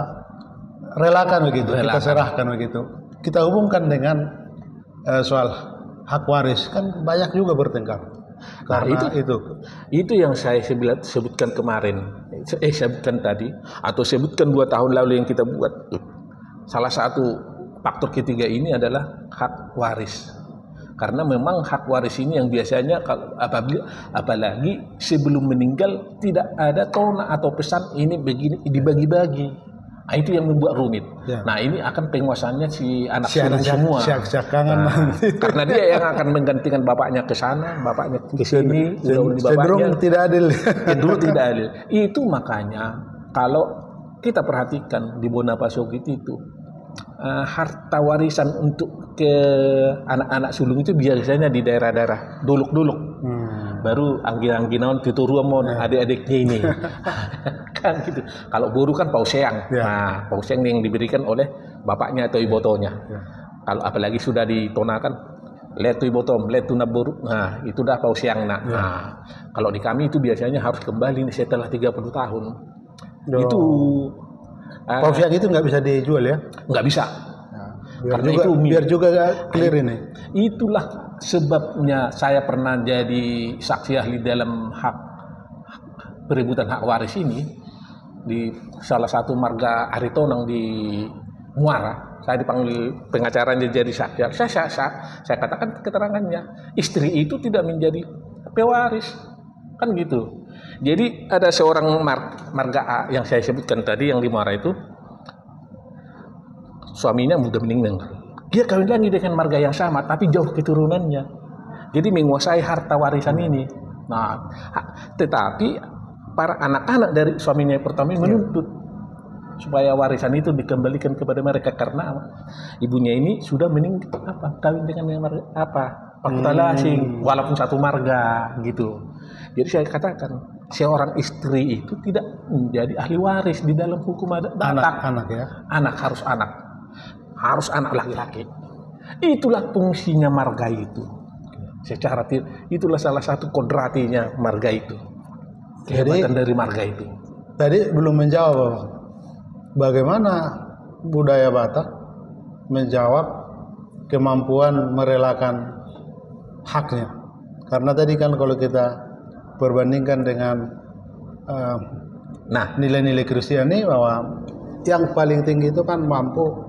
relakan begitu, kita serahkan begitu. Kita hubungkan dengan soal hak waris, kan banyak juga bertengkar. Karena itu yang saya sebutkan kemarin, sebutkan tadi, atau sebutkan 2 tahun lalu yang kita buat. Salah satu faktor ketiga ini adalah hak waris. Karena memang hak waris ini yang biasanya apalagi sebelum meninggal tidak ada tona atau pesan ini begini dibagi-bagi. Nah, itu yang membuat rumit. Ya. Nah, ini akan penguasaannya si anak sulung semua. Karena dia yang akan menggantikan bapaknya ke sana, bapaknya ke sini, cenderung tidak adil. Cenderung tidak adil. Itu makanya kalau kita perhatikan di Bonapasogit itu harta warisan untuk ke anak-anak sulung itu biasanya di daerah-daerah duluk-duluk. Baru angin-anginawan tuturuamon adik-adiknya ini. Kan gitu. Kalau boru kan pauseang. Nah, pauseang yang diberikan oleh bapaknya atau ibotonya. Kalau apalagi sudah ditonakan letu ibotom, letu naboru. Nah, itu dah pauseang. Nah, kalau di kami itu biasanya harus kembali setelah 30 tahun. Itu pauseang itu nggak bisa dijual ya? Nggak bisa. Karena biar juga clear ini. Itulah sebabnya saya pernah jadi saksi ahli dalam perebutan hak waris ini di salah satu marga Aritonang di Muara. Saya dipanggil pengacaranya jadi saksi. Saya katakan keterangannya, istri itu tidak menjadi pewaris, kan gitu. Jadi ada seorang marga A yang saya sebutkan tadi yang di Muara itu, suaminya sudah meninggal. Dia kawin lagi dengan marga yang sama, tapi jauh keturunannya. Jadi menguasai harta warisan ini. Nah, tetapi para anak-anak dari suaminya yang pertama menuntut supaya warisan itu dikembalikan kepada mereka karena ibunya ini sudah meninggal kawin dengan yang marga fakultas asing, walaupun satu marga gitu. Jadi saya katakan seorang istri itu tidak menjadi ahli waris di dalam hukum adat. Anak ya. Harus anak laki-laki. Itulah fungsinya marga itu. Secara itulah salah satu kodratinya marga itu. Kehebatan dari marga itu. Tadi belum menjawab bagaimana budaya Batak menjawab kemampuan merelakan haknya. Karena tadi kan kalau kita perbandingkan dengan nilai-nilai Kristiani bahwa yang paling tinggi itu kan mampu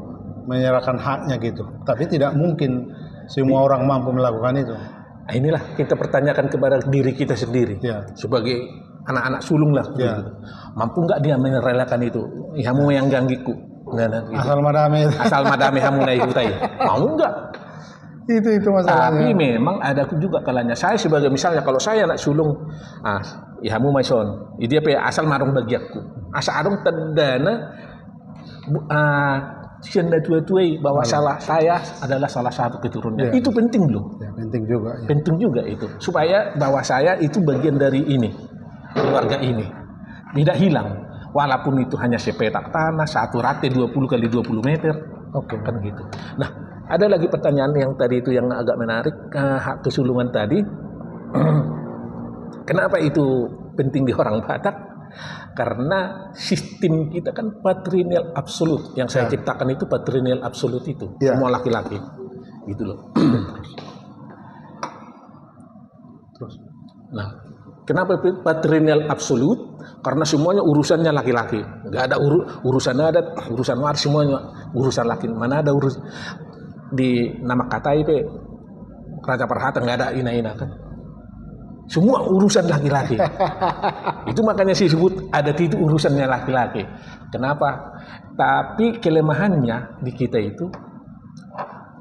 menyerahkan haknya gitu. Tapi tidak mungkin semua orang mampu melakukan itu. Nah, inilah kita pertanyakan kepada diri kita sendiri sebagai anak-anak sulung lah. Gitu. Mampu nggak dia merelakan itu? Hamu yang ganggiku. Gitu. Asal madame hamu naik utai. Mau nggak? Itu masalahnya. Tapi memang ada juga kalanya. Saya sebagai misalnya kalau saya anak sulung, hamu maison. Dia asal marung bagi aku. Asal adong tendana. Sianda tua-tuai bahwa saya adalah salah satu keturunannya. Itu penting loh. Penting juga. Penting juga itu. Supaya bahwa saya itu bagian dari ini, keluarga ini. Tidak hilang. Walaupun itu hanya sepetak tanah, satu rate 20 kali 20 meter. Kan gitu. Nah, ada lagi pertanyaan yang tadi itu yang agak menarik, hak kesulungan tadi. Kenapa itu penting di orang Batak? Karena sistem kita kan patrilineal absolut. Yang saya ciptakan itu patrilineal absolut itu. Semua laki-laki. Gitu loh. Nah, kenapa patrilineal absolut? Karena semuanya urusannya laki-laki. Enggak ada urusan adat, urusan waris, semuanya urusan laki. Mana ada urus di nama kata IP Raja Perhata enggak ada ina-ina kan. Semua urusan laki-laki. Itu makanya sih disebut adat itu urusannya laki-laki. Kenapa? Tapi kelemahannya di kita itu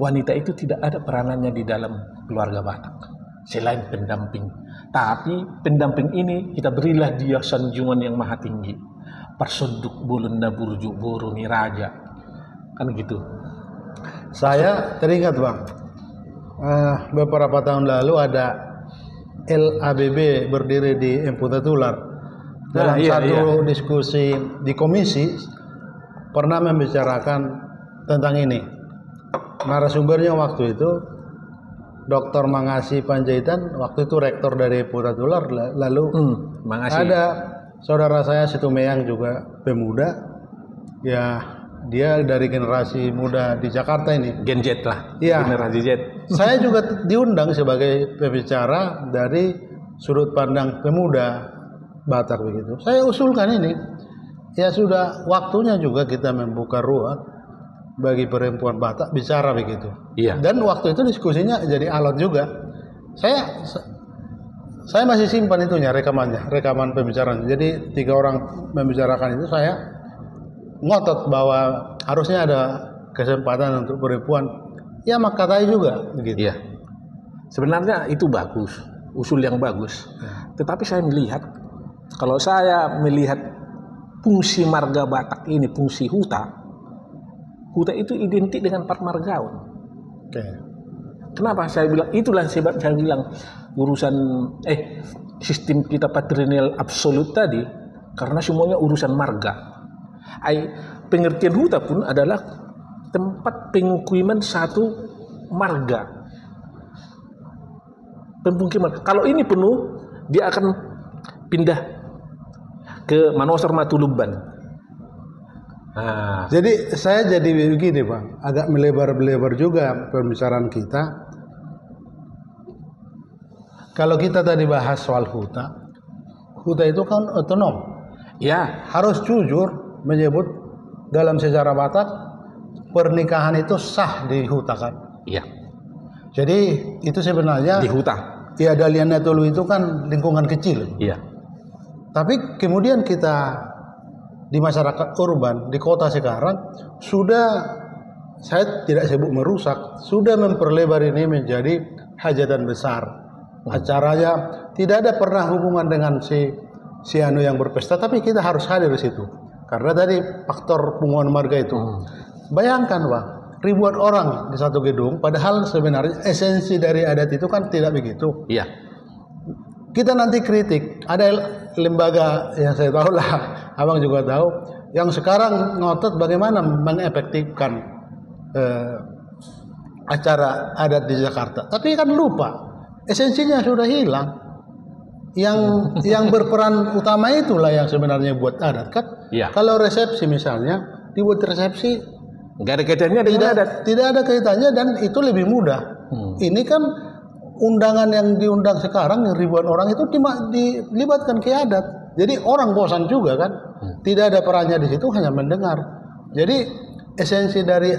wanita itu tidak ada peranannya di dalam keluarga Batak. selain pendamping. Tapi pendamping ini kita berilah dia sanjungan yang maha tinggi. Persuduk bulunda burju buruni raja. Kan gitu. Saya teringat Bang, beberapa tahun lalu ada LABB berdiri di Emputa Tular. Dalam satu diskusi di komisi pernah membicarakan tentang ini. Narasumbernya waktu itu Dr. Mangasi Panjaitan, waktu itu rektor dari Emputa Tular. Lalu ada saudara saya Situmeyang juga pemuda, ya dia dari generasi muda di Jakarta ini. Gen Z lah, ya. Generasi Z. Saya juga diundang sebagai pembicara dari sudut pandang pemuda Batak begitu. Saya usulkan ini, ya sudah waktunya juga kita membuka ruang bagi perempuan Batak bicara begitu. Iya. Dan waktu itu diskusinya jadi alot juga. Saya masih simpan itunya, rekaman pembicaraan. Jadi 3 orang membicarakan itu, saya ngotot bahwa harusnya ada kesempatan untuk perempuan. Ya makatai juga begitu. Iya. Sebenarnya itu bagus, usul yang bagus. Tetapi saya melihat, kalau saya melihat fungsi marga Batak ini, fungsi huta itu identik dengan Patmargaon. Oke. Kenapa saya bilang? Itulah sebab saya bilang urusan sistem kita patrilineal absolut tadi, karena semuanya urusan marga. Pengertian huta pun adalah tempat pemukiman satu marga. Pemukiman. Kalau ini penuh, dia akan pindah ke Manosor Matuluban. Nah. Jadi saya jadi begini Bang, agak melebar-lebar juga pembicaraan kita. Kalau kita tadi bahas soal huta itu kan otonom. Ya, harus jujur menyebut dalam sejarah Batak pernikahan itu sah di huta kan. Iya. Jadi itu sebenarnya di huta. Ya, Dalian Netolu itu kan lingkungan kecil. Iya. Tapi kemudian kita di masyarakat urban, di kota sekarang sudah, saya tidak sebut merusak, sudah memperlebar ini menjadi hajatan besar. Acaranya tidak ada pernah hubungan dengan si anu yang berpesta, tapi kita harus hadir di situ. Karena tadi faktor penguatan marga itu. Bayangkan Bang, ribuan orang di satu gedung, padahal sebenarnya esensi dari adat itu kan tidak begitu. Iya. Kita nanti kritik, ada lembaga yang saya tahu lah, Abang juga tahu, yang sekarang ngotot bagaimana mengefektifkan acara adat di Jakarta. Tapi kan lupa, esensinya sudah hilang. Yang berperan utama itulah yang sebenarnya buat adat kan. Iya. Kalau resepsi misalnya, dibuat resepsi nggak ada kaitannya dengan adat. Tidak ada kaitannya dan itu lebih mudah. Ini kan undangan yang diundang sekarang yang ribuan orang itu dilibatkan ke adat. Jadi orang bosan juga kan. Tidak ada perannya di situ, hanya mendengar. Jadi esensi dari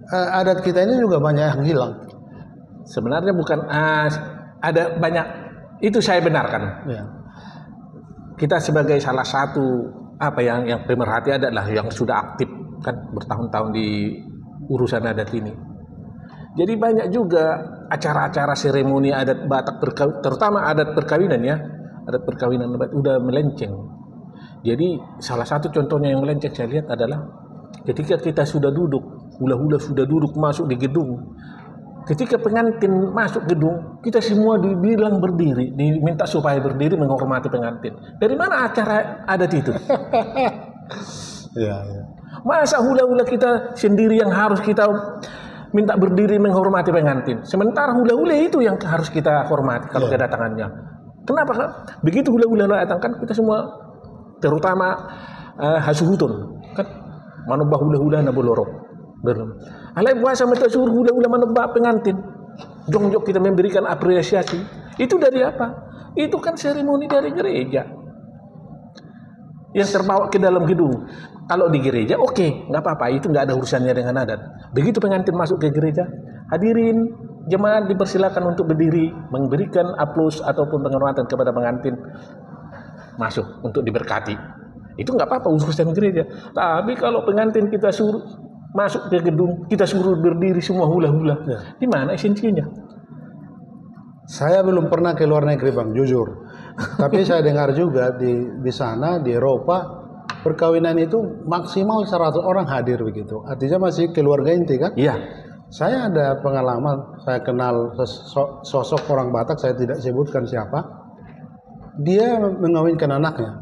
adat kita ini juga banyak yang hilang. Sebenarnya bukan ada banyak, itu saya benarkan. Ya. Kita sebagai salah satu yang pemerhati adalah yang sudah aktif kan bertahun-tahun di urusan adat ini. Jadi banyak juga acara-acara seremoni adat Batak, terutama adat perkawinan ya, adat perkawinan udah melenceng. Jadi salah satu contohnya yang melenceng saya lihat adalah ketika kita sudah duduk, hula-hula sudah duduk masuk di gedung. Ketika pengantin masuk gedung, kita semua dibilang berdiri, diminta supaya berdiri menghormati pengantin. Dari mana acara adat itu? Ya. Masa hula-hula kita sendiri yang harus kita minta berdiri menghormati pengantin? Sementara hula-hula itu yang harus kita hormati kalau kedatangannya. Kenapa? Begitu hula-hula datang kan kita semua, terutama hasuhutun, kan manubah hula-hula na bolorok. Belum. Alai puasa mereka suruh hula-hula manubah pengantin. Jongjok kita memberikan apresiasi. Itu dari apa? Itu kan seremoni dari gereja yang terbawa ke dalam gedung. Kalau di gereja oke, nggak apa-apa, itu nggak ada urusannya dengan adat. Begitu pengantin masuk ke gereja, hadirin jemaat dipersilakan untuk berdiri, memberikan aplaus ataupun penghormatan kepada pengantin masuk untuk diberkati. Itu nggak apa-apa urusan gereja. Tapi kalau pengantin kita suruh masuk ke gedung, kita suruh berdiri semua hula-hula. Di mana esensinya? Saya belum pernah ke luar negeri Bang, jujur. Tapi saya dengar juga di sana, di Eropa, perkawinan itu maksimal 100 orang hadir begitu. Artinya masih keluarga inti kan? Iya. Saya ada pengalaman, saya kenal sosok orang Batak, saya tidak sebutkan siapa. Dia mengawinkan anaknya.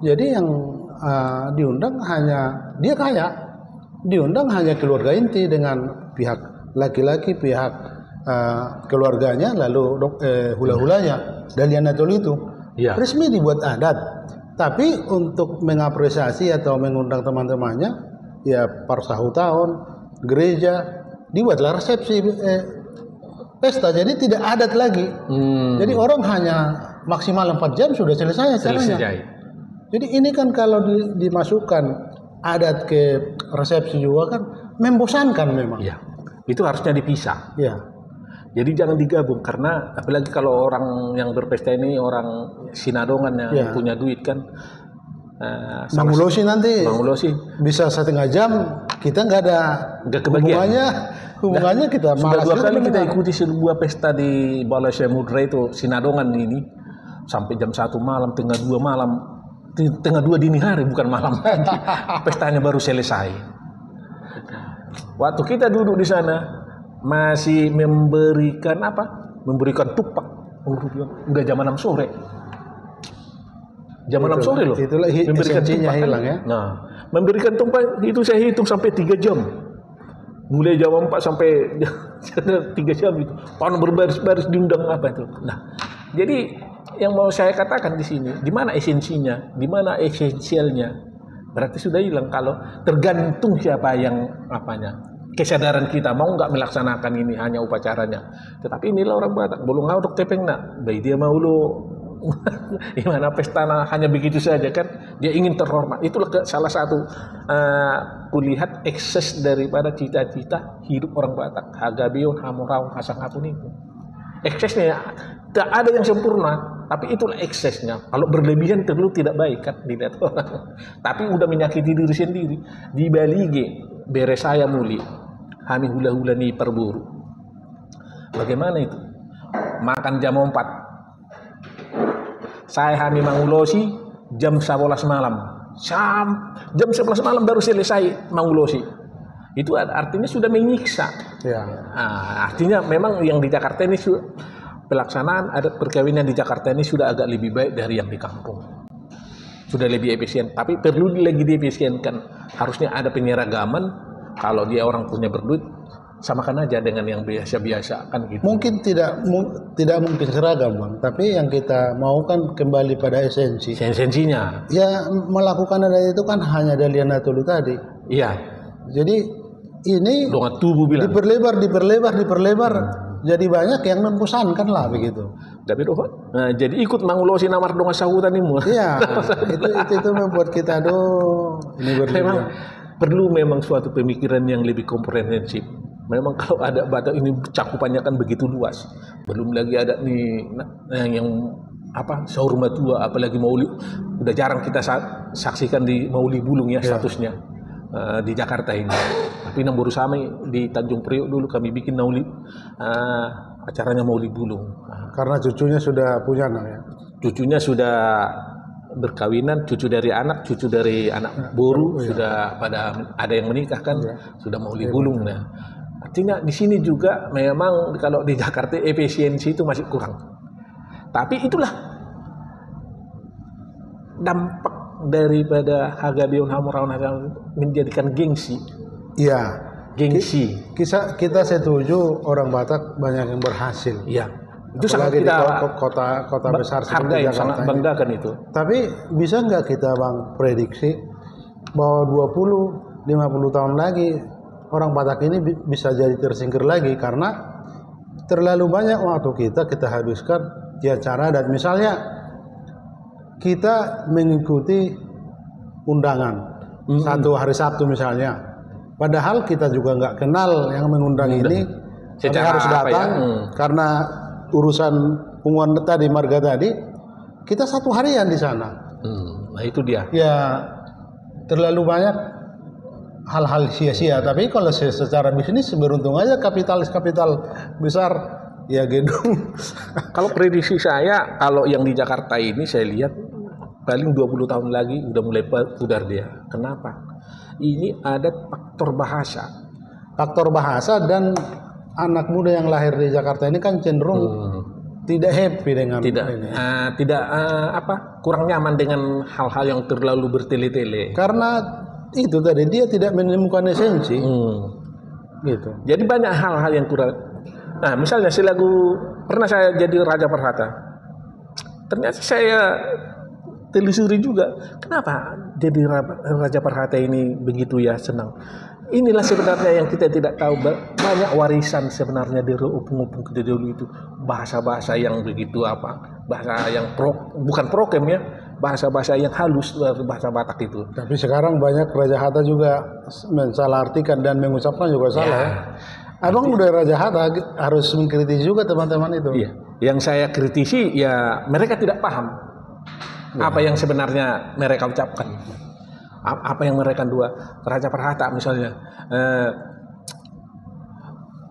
Jadi yang diundang hanya, dia kaya, diundang hanya keluarga inti dengan pihak laki-laki, pihak keluarganya, lalu hula-hulanya, Dalianatul itu Iya. resmi dibuat adat. Tapi untuk mengapresiasi atau mengundang teman-temannya, ya parsahu tahun, gereja, dibuatlah resepsi pesta. Jadi tidak adat lagi. Jadi orang hanya maksimal 4 jam sudah selesai acaranya. Jadi ini kan kalau dimasukkan adat ke resepsi juga kan membosankan memang. Iya. Itu harusnya dipisah. Ya. Jadi jangan digabung, karena apalagi kalau orang yang berpesta ini orang Sinadongan yang punya duit kan. Mangulosi nanti Mangulosi bisa 1,5 jam, kita nggak ada hubungannya kita sudah malas. 2 kali kita ikuti sebuah pesta di Balai Samudra itu Sinadongan ini sampai jam 1 malam, tengah 2 malam, tengah 2 dini hari, bukan malam lagi. Pestanya baru selesai. Waktu kita duduk di sana masih memberikan apa? Memberikan tupak. Enggak jam 6 sore. Jam 6 sore loh. Itulah memberikan esensinya tupak, hilang kan? ya. Nah, memberikan tupak itu saya hitung sampai 3 jam. Mulai jam 4 sampai 3 jam itu. Pohon berbaris-baris diundang apa itu. Nah, jadi yang mau saya katakan di sini, di mana esensinya, di mana esensialnya? Berarti sudah hilang kalau tergantung siapa yang apanya. Kesadaran kita mau nggak melaksanakan ini hanya upacaranya. Tetapi inilah orang Batak, belum ngaudok tepeng nak, bayi dia mau lo, gimana pesta hanya begitu saja kan? Dia ingin terhormat. Itulah salah satu kulihat ekses daripada cita-cita hidup orang Batak. Hagabeon, Hamuraun, Hasangapun itu. Eksesnya tak ada yang sempurna, tapi itulah eksesnya. Kalau berlebihan tentu tidak baik kan dilihat orang. Tapi udah menyakiti diri sendiri. Di Balige, bere saya muli, kami hula-hula ni perburu. Bagaimana itu? Makan jam 4. Saya kami mangulosi jam 11 malam. Jam 11 malam baru selesai mangulosi. Itu artinya sudah menyiksa. Ya. Nah, artinya memang yang di Jakarta ini pelaksanaan adat perkawinan di Jakarta ini sudah agak lebih baik dari yang di kampung. Sudah lebih efisien, tapi perlu lagi diefisienkan. Harusnya ada penyeragaman. Kalau dia orang punya berduit, samakan aja dengan yang biasa-biasa kan gitu. Mungkin tidak mungkin seragam Bang, tapi yang kita mau kan kembali pada esensinya. Ya melakukan adat itu kan hanya Dalianatul tadi. Iya. Jadi ini dongat tubuh bilang diperlebar. Jadi banyak yang membosankan lah begitu. Tapi nah, jadi ikut mangulosi namar dongat sahutan ini. Iya, itu membuat kita ini memang perlu suatu pemikiran yang lebih komprehensif. Memang kalau ada Batak ini cakupannya kan begitu luas. Belum lagi ada nih yang apa sahur matua, apalagi maulid. Udah jarang kita saksikan di Mauli Bulung ya statusnya. Di Jakarta ini. Tapi yang baru sama di Tanjung Priok dulu kami bikin acaranya Mauli Bulung. Karena cucunya sudah punya anak ya. Cucunya sudah berkawinan, cucu dari anak boru sudah pada ada yang menikah kan, sudah Mauli Bulung. Nah, artinya di sini juga memang kalau di Jakarta efisiensi itu masih kurang. Tapi itulah dampak daripada Hagabeon Hamuraun menjadikan gengsi. Iya, gengsi. Kita setuju orang Batak banyak yang berhasil. Iya. Itu sangat kita kota besar seperti Jakarta sangat banggakan itu. Tapi bisa nggak kita Bang prediksi bahwa 20-50 tahun lagi orang Batak ini bisa jadi tersingkir lagi karena terlalu banyak waktu kita habiskan di acara dan misalnya kita mengikuti undangan satu hari Sabtu misalnya, padahal kita juga nggak kenal yang mengundang ini, secara harus datang karena urusan hubungan tadi marga tadi, kita 1 harian di sana. Nah itu dia. Ya terlalu banyak hal-hal sia-sia. Tapi kalau secara bisnis beruntung aja kapital besar ya gedung. Kalau prediksi saya, kalau yang di Jakarta ini saya lihat paling 20 tahun lagi udah mulai pudar dia. Kenapa? Ini ada faktor bahasa. Faktor bahasa dan anak muda yang lahir di Jakarta ini kan cenderung tidak happy dengan ini. Kurang nyaman dengan hal-hal yang terlalu bertele-tele. Karena itu tadi dia tidak menemukan esensi. Gitu. Jadi banyak hal-hal yang kurang. Nah, misalnya pernah saya jadi Raja Perhata. Ternyata saya telusuri juga, kenapa jadi Raja Perhata ini begitu ya senang. Inilah sebenarnya yang kita tidak tahu, banyak warisan sebenarnya dari opung-opung kita dulu itu, bahasa-bahasa yang begitu bahasa yang bukan prokem ya, bahasa-bahasa yang halus, bahasa Batak itu. Tapi sekarang banyak Raja Hatta juga mensalahartikan dan mengucapkan juga salah. Ya. Abang udah Raja Hatta harus mengkritisi juga teman-teman itu. Iya. Yang saya kritisi ya mereka tidak paham apa yang sebenarnya mereka ucapkan. Apa yang mereka Raja Perhata misalnya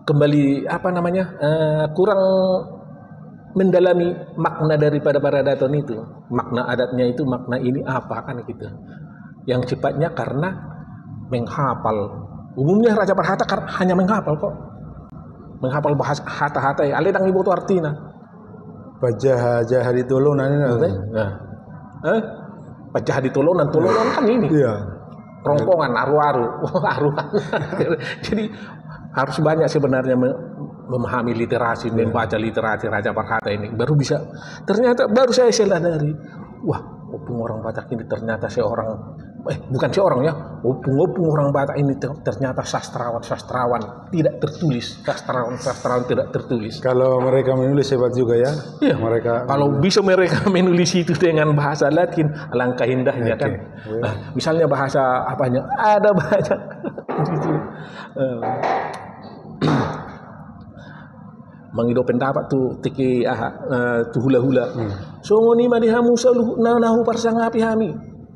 kembali kurang mendalami makna daripada para daton itu, makna adatnya itu, makna ini apa kan gitu. Yang cepatnya karena menghafal. Umumnya Raja Perhata hanya menghafal kok, menghafal bahasa hata-hata ya aledang ibu tu artina pajah ditolonan ini pajah ditolonan kan ini rongkongan aru-aru. Jadi harus banyak sebenarnya memahami literasi, membaca literasi Raja Perhata ini baru bisa. Ternyata baru saya sadari, wah, opung orang Batak ini ternyata bukan opung orang Batak ini ternyata sastrawan tidak tertulis, sastrawan tidak tertulis. Kalau mereka menulis hebat juga ya. Iya. Kalau bisa mereka menulis itu dengan bahasa Latin, alangkah indahnya kan. Nah, misalnya bahasa ada banyak. Mengido pendapat tu tiki tu hula-hula. So ngoni madihamu saluh nahu parsangapi hami.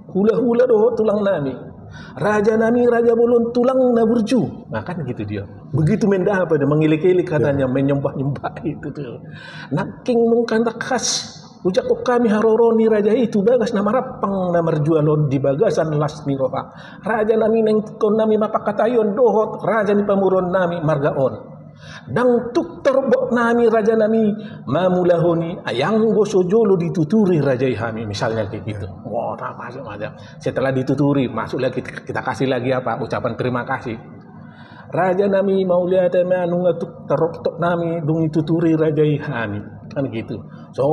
Hula-hula doh tulang nami. Raja nami raja bolon tulang naburju. Nah kan gitu dia. Begitu mendah dia mengilik-ilik katanya, menyembah-nyembah itu tuh. Naking mungkan khas. Ujak kami haroroni raja itu bagas nama rapang nama jualon di bagasan las niroha. Raja nami nengkon nami mapakatayon dohot. Raja ni pamuron nami margaon. Dang tuk terbok nami raja nami mamulahoni ayang gosojolo dituturi raja ihami misalnya kayak gitu. Wah, masuk aja. Setelah dituturi masuk lagi kita kasih lagi ucapan terima kasih. Raja nami mauliata anu ngatuk terok nami dung dituturi raja ihami kan gitu. So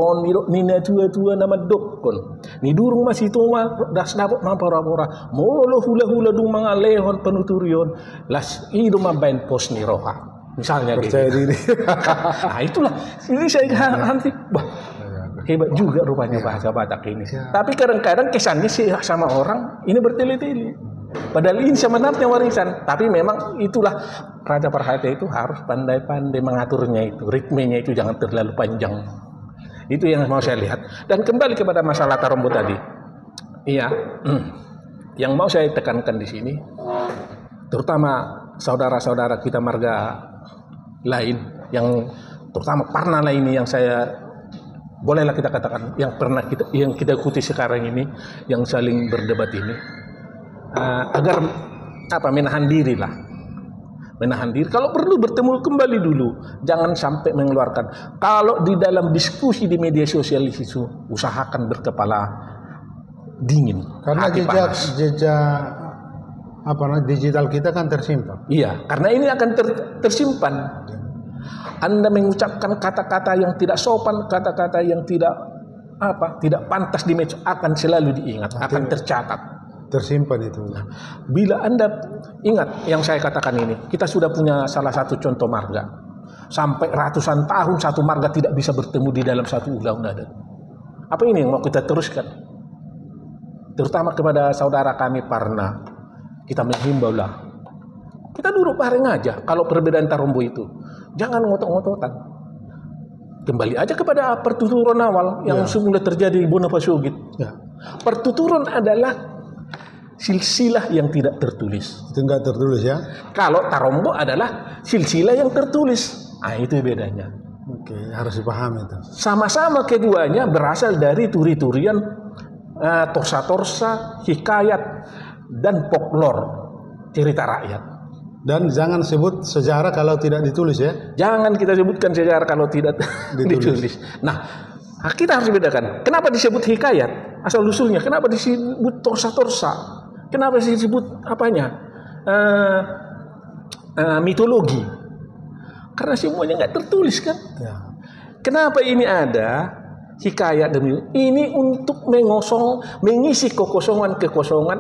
nina tua nama dokon. Ni durung masih tua das dapat mampora-pora. Molo hula-hula dung mangalehon penuturion las idu mabain pos ni roha. Misalnya percaya diri. Nah itulah ini saya nanti hebat juga rupanya bahasa Batak ini. Tapi kadang-kadang kesannya sih sama orang ini bertele-tele. Padahal ini sebenarnya warisan. Tapi memang itulah Raja Perhata itu harus pandai-pandai mengaturnya itu, ritmenya itu jangan terlalu panjang. Itu yang mau saya lihat. Dan kembali kepada masalah Tarombo tadi. Iya, yang mau saya tekankan di sini, terutama saudara-saudara kita marga lain yang terutama Parna ini yang saya bolehlah kita katakan yang kita ikuti sekarang ini yang saling berdebat ini agar menahan diri kalau perlu bertemu kembali dulu, jangan sampai mengeluarkan. Kalau di dalam diskusi di media sosial itu usahakan berkepala dingin karena jejak digital kita kan tersimpan. Iya, karena ini akan tersimpan. Anda mengucapkan kata-kata yang tidak sopan, kata-kata yang tidak pantas di medsos akan selalu diingat, akan tercatat, tersimpan itu. Nah, bila Anda ingat yang saya katakan ini, kita sudah punya salah satu contoh marga. Sampai ratusan tahun satu marga tidak bisa bertemu di dalam satu undang-undang adat. Apa ini yang mau kita teruskan? Terutama kepada saudara kami Parna. Kita menghimbau lah. Kita duduk bareng aja kalau perbedaan Tarombo itu. Jangan ngotot-ngototan. Kembali aja kepada pertuturan awal yang semula terjadi di Bonapasugit. Ya. Pertuturan adalah silsilah yang tidak tertulis. Itu enggak tertulis ya. Kalau Tarombo adalah silsilah yang tertulis. Itu bedanya. Oke, harus dipahami itu. Sama-sama keduanya berasal dari turi-turian, torsa-torsa, hikayat, dan folklor, cerita rakyat. Dan jangan sebut sejarah kalau tidak ditulis ya. Jangan kita sebutkan sejarah kalau tidak ditulis. Nah, kita harus bedakan. Kenapa disebut hikayat? Asal usulnya. Kenapa disebut torsa-torsa? Kenapa disebut apanya? Mitologi. Karena semuanya nggak tertulis kan. Ya. Kenapa ini ada hikayat demi ini untuk mengisi kekosongan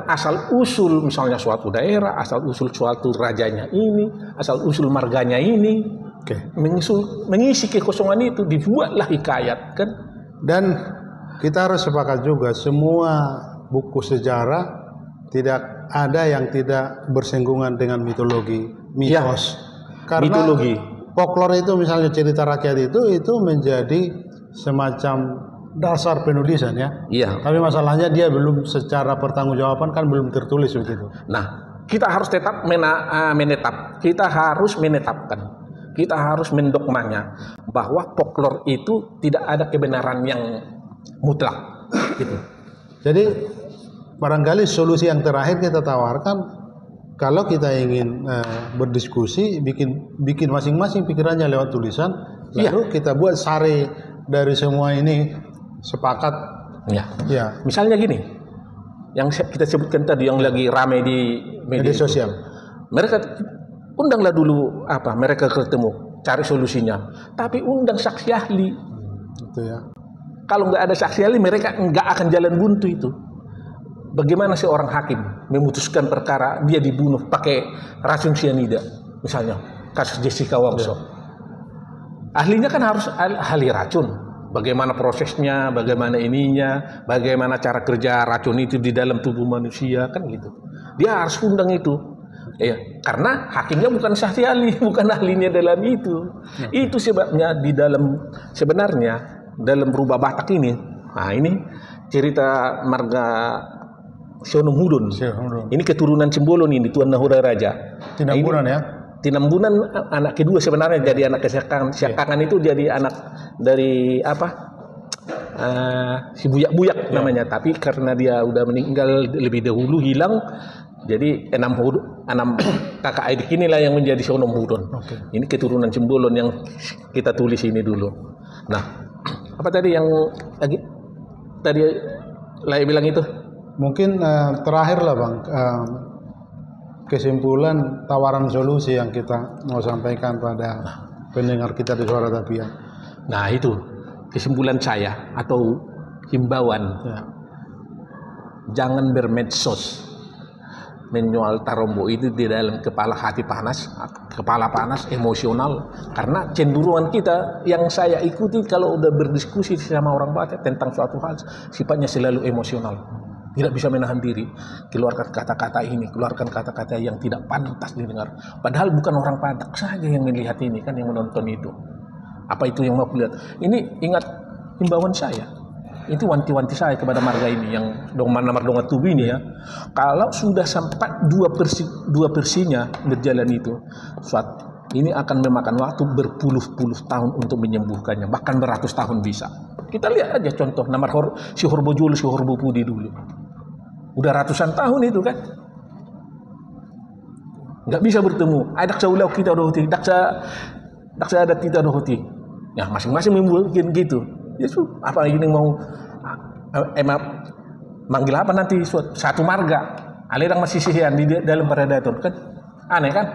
asal usul misalnya suatu daerah, asal usul suatu rajanya ini, asal usul marganya ini. Oke. Mengisi kekosongan itu dibuatlah hikayat kan. Dan kita harus sepakat juga semua buku sejarah tidak ada yang tidak bersinggungan dengan mitologi, mitos. Ya, karena mitologi. Folklore itu misalnya cerita rakyat itu menjadi semacam dasar penulisan ya. Iya. Tapi masalahnya dia belum secara pertanggungjawaban kan belum tertulis begitu. Nah, kita harus tetap menetap. Kita harus menetapkan. Kita harus mendogmanya bahwa folklore itu tidak ada kebenaran yang mutlak. Gitu. Jadi barangkali solusi yang terakhir kita tawarkan. Kalau kita ingin berdiskusi, bikin masing-masing pikirannya lewat tulisan, lalu kita buat sari dari semua ini sepakat. Ya. Ya. Misalnya gini, yang kita sebutkan tadi yang lagi ramai di media sosial. Mereka undanglah dulu mereka ketemu, cari solusinya. Tapi undang saksi ahli. Itu ya. Kalau nggak ada saksi ahli, mereka nggak akan jalan buntu itu. Bagaimana seorang hakim memutuskan perkara dia dibunuh pakai racun cyanida, misalnya kasus Jessica Wongso. Ahlinya kan harus ahli racun. Bagaimana prosesnya, bagaimana ininya, bagaimana cara kerja racun itu di dalam tubuh manusia kan gitu. Dia harus undang itu. Ya, karena hakimnya bukan saksi ahli, bukan ahlinya dalam itu. Itu sebabnya sebenarnya dalam Rubah Batak ini. Nah, ini cerita marga Sionomudon. Ini keturunan Cembolon ini, Tuan Nahura Raja. Tinambunan ya. Tinambunan anak kedua sebenarnya jadi anak Siakangan. Siakangan itu jadi anak dari si Buyak-Buyak namanya. Tapi karena dia udah meninggal lebih dahulu hilang, jadi enam kakak adik inilah yang menjadi Sionomudon. Ini keturunan Cembolon yang kita tulis ini dulu. Nah, apa tadi yang tadi Lai bilang itu? Mungkin terakhir lah Bang, kesimpulan tawaran solusi yang kita mau sampaikan pada pendengar kita di Suara Tapian. Nah itu kesimpulan saya atau himbauan. Ya. Jangan bermedsos, menyoal Tarombo itu di dalam kepala panas, emosional. Karena cenderungan kita yang saya ikuti kalau udah berdiskusi sama orang Batak tentang suatu hal sifatnya selalu emosional. Tidak bisa menahan diri, keluarkan kata-kata ini, keluarkan kata-kata yang tidak pantas didengar. Padahal bukan orang Batak saja yang melihat ini kan, yang menonton itu. Apa itu yang mau lihat? Ini ingat himbauan saya. Itu wanti-wanti saya kepada marga ini yang nomor dongat tubuh ini ya. Kalau sudah sampai dua persinya berjalan itu, ini akan memakan waktu berpuluh-puluh tahun untuk menyembuhkannya, bahkan beratus tahun bisa. Kita lihat aja contoh nama si Horbojul, si Horbopudi dulu. Udah ratusan tahun itu kan. Nggak bisa bertemu. Ada saulau kita dohoti, daksa adat kita dohoti. Ya masing-masing membuat gitu. Ya apa ini mau manggil apa nanti satu marga. Alerang masih sisihan di dalam Paradaton kan. Aneh kan?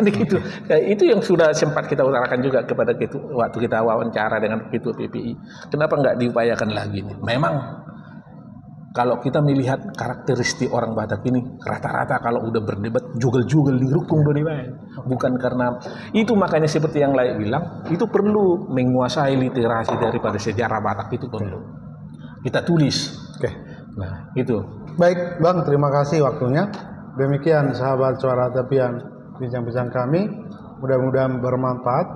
Gitu. Itu yang sudah sempat kita utarakan juga kepada waktu kita wawancara dengan Ketua PPI. Kenapa nggak diupayakan lagi? Memang kalau kita melihat karakteristik orang Batak ini rata-rata kalau udah berdebat jugal-jugal dirukung dari lain. Bukan karena itu, makanya seperti yang Lai bilang itu perlu menguasai literasi daripada sejarah Batak itu perlu. Kita tulis. Oke. Nah itu. Baik Bang, terima kasih waktunya. Demikian sahabat Suara Tapian bincang-bincang kami, mudah-mudahan bermanfaat.